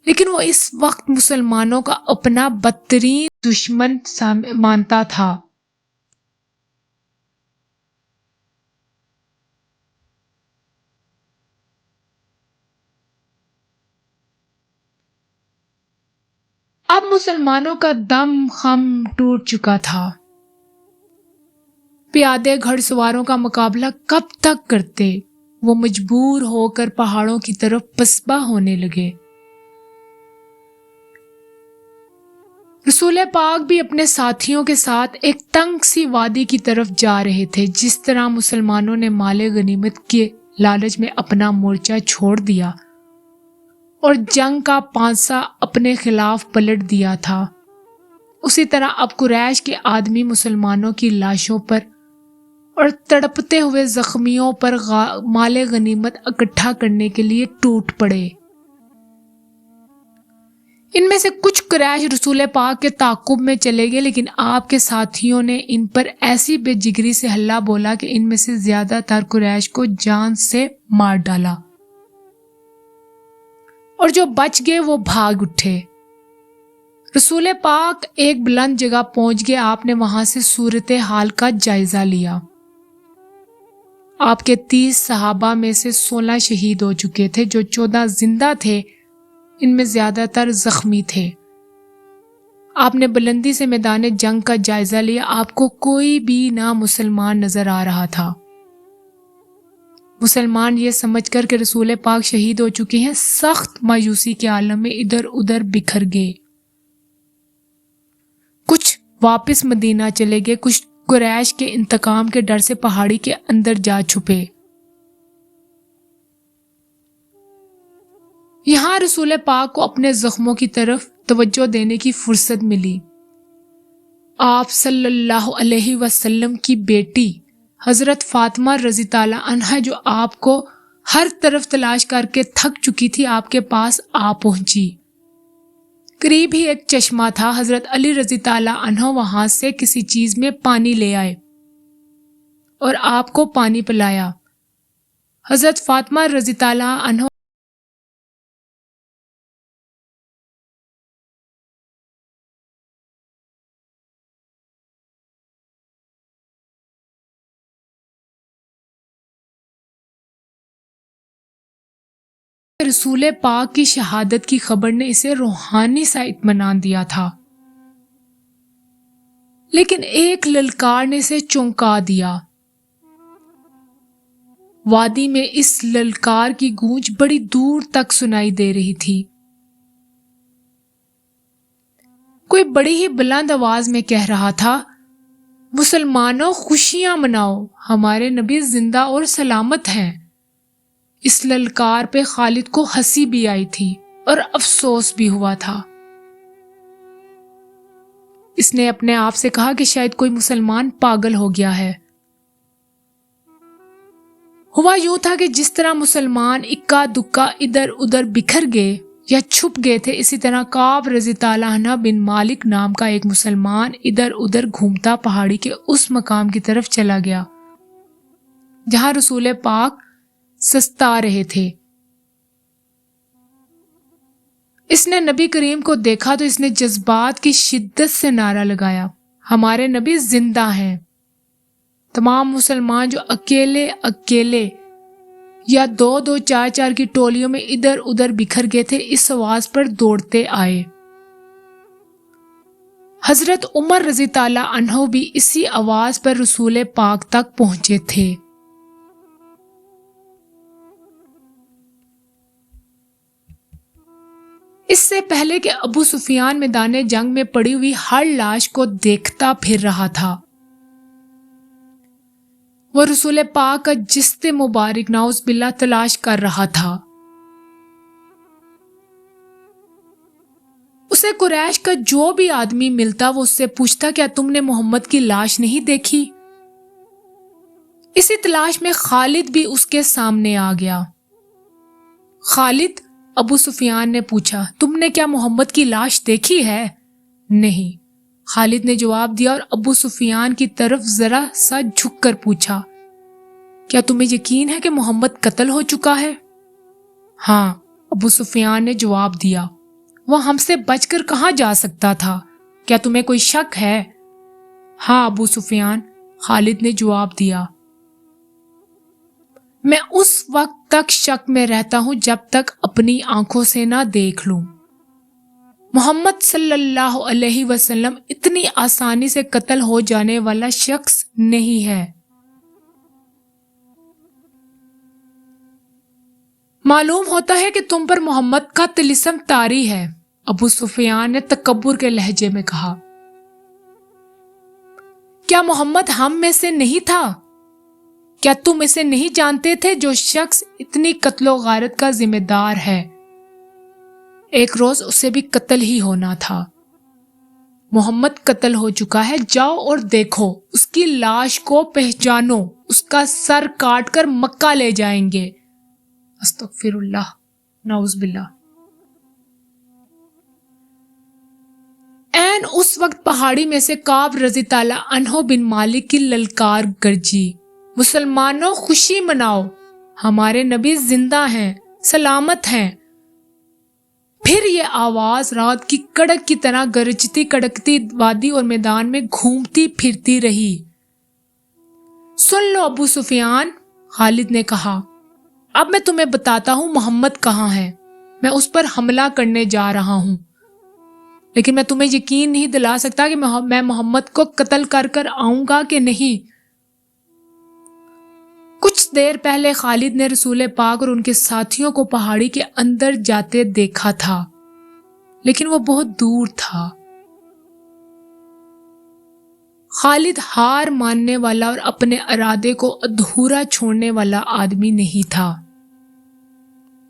لیکن وہ اس وقت مسلمانوں کا اپنا بدترین دشمن مانتا تھا۔ اب مسلمانوں کا دم خم ٹوٹ چکا تھا۔ پیادے گھڑ سواروں کا مقابلہ کب تک کرتے؟ وہ مجبور ہو کر پہاڑوں کی طرف پسبا ہونے لگے۔ رسول پاک بھی اپنے ساتھیوں کے ساتھ ایک تنگ سی وادی کی طرف جا رہے تھے۔ جس طرح مسلمانوں نے مال غنیمت کے لالچ میں اپنا مورچہ چھوڑ دیا اور جنگ کا پانسا اپنے خلاف پلٹ دیا تھا، اسی طرح اب قریش کے آدمی مسلمانوں کی لاشوں پر اور تڑپتے ہوئے زخمیوں پر مال غنیمت اکٹھا کرنے کے لیے ٹوٹ پڑے۔ ان میں سے کچھ قریش رسول پاک کے تعاقب میں چلے گئے، لیکن آپ کے ساتھیوں نے ان پر ایسی بے جگری سے حملہ بولا کہ ان میں سے زیادہ تر قریش کو جان سے مار ڈالا، اور جو بچ گئے وہ بھاگ اٹھے۔ رسول پاک ایک بلند جگہ پہنچ گئے۔ آپ نے وہاں سے صورتحال کا جائزہ لیا۔ آپ کے 30 صحابہ میں سے 16 شہید ہو چکے تھے، جو 14 زندہ تھے ان میں زیادہ تر زخمی تھے۔ آپ نے بلندی سے میدان جنگ کا جائزہ لیا۔ آپ کو کوئی بھی نہ مسلمان نظر آ رہا تھا۔ مسلمان یہ سمجھ کر کہ رسول پاک شہید ہو چکے ہیں، سخت مایوسی کے عالم میں ادھر ادھر بکھر گئے۔ کچھ واپس مدینہ چلے گئے، کچھ قریش کے انتقام کے ڈر سے پہاڑی کے اندر جا چھپے۔ یہاں رسول پاک کو اپنے زخموں کی طرف توجہ دینے کی فرصت ملی۔ آپ صلی اللہ علیہ وسلم کی بیٹی حضرت فاطمہ رضی اللہ عنہا، جو آپ کو ہر طرف تلاش کر کے تھک چکی تھی، آپ کے پاس آ پہنچی۔ قریب ہی ایک چشمہ تھا۔ حضرت علی رضی اللہ عنہ وہاں سے کسی چیز میں پانی لے آئے اور آپ کو پانی پلایا۔ حضرت فاطمہ رضی اللہ عنہ رسول پاک کی شہادت کی خبر نے اسے روحانی سا اطمینان دیا تھا، لیکن ایک للکار نے اسے چونکا دیا۔ وادی میں اس للکار کی گونج بڑی دور تک سنائی دے رہی تھی۔ کوئی بڑی ہی بلند آواز میں کہہ رہا تھا، مسلمانوں خوشیاں مناؤ، ہمارے نبی زندہ اور سلامت ہیں۔ اس للکار پہ خالد کو ہنسی بھی آئی تھی اور افسوس بھی ہوا تھا۔ اس نے اپنے آپ سے کہا کہ شاید کوئی مسلمان پاگل ہو گیا ہے۔ ہوا یوں تھا کہ جس طرح مسلمان اکا دکا ادھر ادھر بکھر گئے یا چھپ گئے تھے، اسی طرح کعب رضی اللہ عنہ بن مالک نام کا ایک مسلمان ادھر ادھر گھومتا پہاڑی کے اس مقام کی طرف چلا گیا جہاں رسول پاک سستا رہے تھے۔ اس نے نبی کریم کو دیکھا تو اس نے جذبات کی شدت سے نعرہ لگایا، ہمارے نبی زندہ ہیں۔ تمام مسلمان جو اکیلے یا دو چار کی ٹولیوں میں ادھر ادھر بکھر گئے تھے، اس آواز پر دوڑتے آئے۔ حضرت عمر رضی تعالیٰ عنہ بھی اسی آواز پر رسول پاک تک پہنچے تھے۔ اس سے پہلے کہ ابو سفیان میدان جنگ میں پڑی ہوئی ہر لاش کو دیکھتا پھر رہا تھا، وہ رسول پاک کا جسد مبارک نعوذ باللہ تلاش کر رہا تھا۔ اسے قریش کا جو بھی آدمی ملتا وہ اس سے پوچھتا، کیا تم نے محمد کی لاش نہیں دیکھی؟ اسی تلاش میں خالد بھی اس کے سامنے آ گیا۔ خالد، ابو سفیان نے پوچھا، تم نے کیا محمد کی لاش دیکھی ہے؟ نہیں، خالد نے جواب دیا، اور ابو سفیان کی طرف ذرا سا جھک کر پوچھا، کیا تمہیں یقین ہے کہ محمد قتل ہو چکا ہے؟ ہاں، ابو سفیان نے جواب دیا، وہ ہم سے بچ کر کہاں جا سکتا تھا؟ کیا تمہیں کوئی شک ہے؟ ہاں ابو سفیان، خالد نے جواب دیا، میں اس وقت تک شک میں رہتا ہوں جب تک اپنی آنکھوں سے نہ دیکھ لوں۔ محمد صلی اللہ علیہ وسلم اتنی آسانی سے قتل ہو جانے والا شخص نہیں ہے۔ معلوم ہوتا ہے کہ تم پر محمد کا طلسم طاری ہے، ابو سفیان نے تکبر کے لہجے میں کہا۔ کیا محمد ہم میں سے نہیں تھا؟ کیا تم اسے نہیں جانتے تھے؟ جو شخص اتنی قتل و غارت کا ذمہ دار ہے، ایک روز اسے بھی قتل ہی ہونا تھا۔ محمد قتل ہو چکا ہے، جاؤ اور دیکھو، اس کی لاش کو پہچانو، اس کا سر کاٹ کر مکہ لے جائیں گے۔ استغفر اللہ، نعوذ باللہ۔ این اس وقت پہاڑی میں سے کعب رضی تعالیٰ عنہ بن مالک کی للکار گرجی، مسلمانوں خوشی مناؤ، ہمارے نبی زندہ ہیں، سلامت ہیں۔ پھر یہ آواز رات کی کڑک کی طرح گرجتی کڑکتی وادی اور میدان میں گھومتی پھرتی رہی۔ سن لو ابو سفیان، خالد نے کہا، اب میں تمہیں بتاتا ہوں محمد کہاں ہے۔ میں اس پر حملہ کرنے جا رہا ہوں، لیکن میں تمہیں یقین نہیں دلا سکتا کہ میں محمد کو قتل کر آؤں گا کہ نہیں۔ کچھ دیر پہلے خالد نے رسول پاک اور ان کے ساتھیوں کو پہاڑی کے اندر جاتے دیکھا تھا، لیکن وہ بہت دور تھا۔ خالد ہار ماننے والا اور اپنے ارادے کو ادھورا چھوڑنے والا آدمی نہیں تھا۔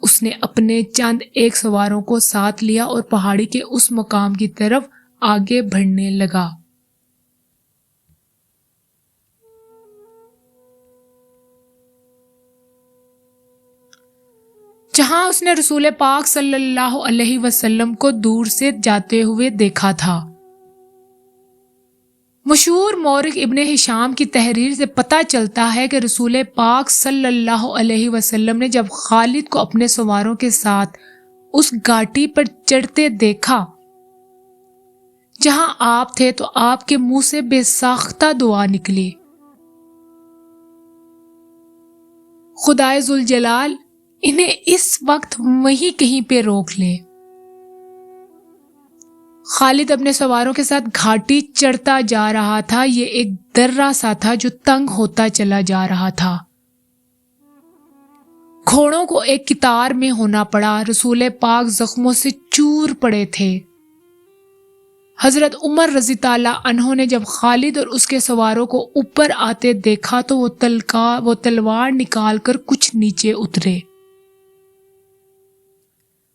اس نے اپنے چند ایک سواروں کو ساتھ لیا اور پہاڑی کے اس مقام کی طرف آگے بڑھنے لگا۔ جہاں اس نے رسول پاک صلی اللہ علیہ وسلم کو دور سے جاتے ہوئے دیکھا تھا۔ مشہور مورخ ابن ہشام کی تحریر سے پتہ چلتا ہے کہ رسول پاک صلی اللہ علیہ وسلم نے جب خالد کو اپنے سواروں کے ساتھ اس گھاٹی پر چڑھتے دیکھا جہاں آپ تھے تو آپ کے منہ سے بے ساختہ دعا نکلی، خدائے ذوالجلال انہیں اس وقت وہیں کہیں پہ روک لے۔ خالد اپنے سواروں کے ساتھ گھاٹی چڑھتا جا رہا تھا۔ یہ ایک درہ سا تھا جو تنگ ہوتا چلا جا رہا تھا۔ گھوڑوں کو ایک قطار میں ہونا پڑا۔ رسول پاک زخموں سے چور پڑے تھے۔ حضرت عمر رضی تعالیٰ عنہ نے جب خالد اور اس کے سواروں کو اوپر آتے دیکھا تو وہ تلوار نکال کر کچھ نیچے اترے۔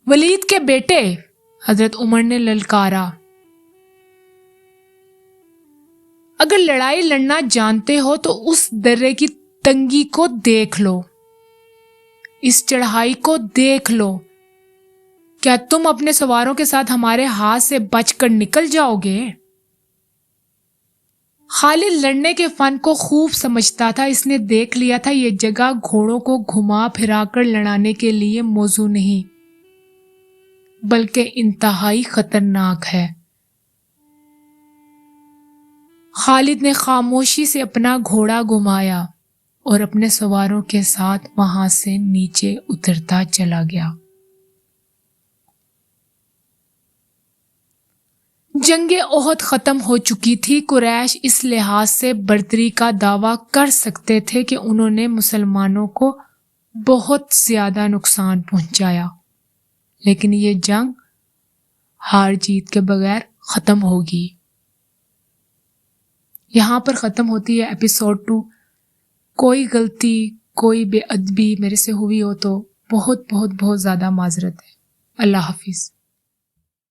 ولید کے بیٹے، حضرت عمر نے للکارا، اگر لڑائی لڑنا جانتے ہو تو اس درے کی تنگی کو دیکھ لو، اس چڑھائی کو دیکھ لو۔ کیا تم اپنے سواروں کے ساتھ ہمارے ہاتھ سے بچ کر نکل جاؤ گے؟ خالد لڑنے کے فن کو خوب سمجھتا تھا. اس نے دیکھ لیا تھا یہ جگہ گھوڑوں کو گھما پھرا کر لڑانے کے لیے موزوں نہیں بلکہ انتہائی خطرناک ہے. خالد نے خاموشی سے اپنا گھوڑا گھمایا اور اپنے سواروں کے ساتھ وہاں سے نیچے اترتا چلا گیا. جنگ احد ختم ہو چکی تھی. قریش اس لحاظ سے برتری کا دعویٰ کر سکتے تھے کہ انہوں نے مسلمانوں کو بہت زیادہ نقصان پہنچایا، لیکن یہ جنگ ہار جیت کے بغیر ختم ہوگی. یہاں پر ختم ہوتی ہے ایپیسوڈ 2. کوئی غلطی، کوئی بے ادبی میرے سے ہوئی ہو تو بہت بہت بہت زیادہ معذرت ہے. اللہ حافظ.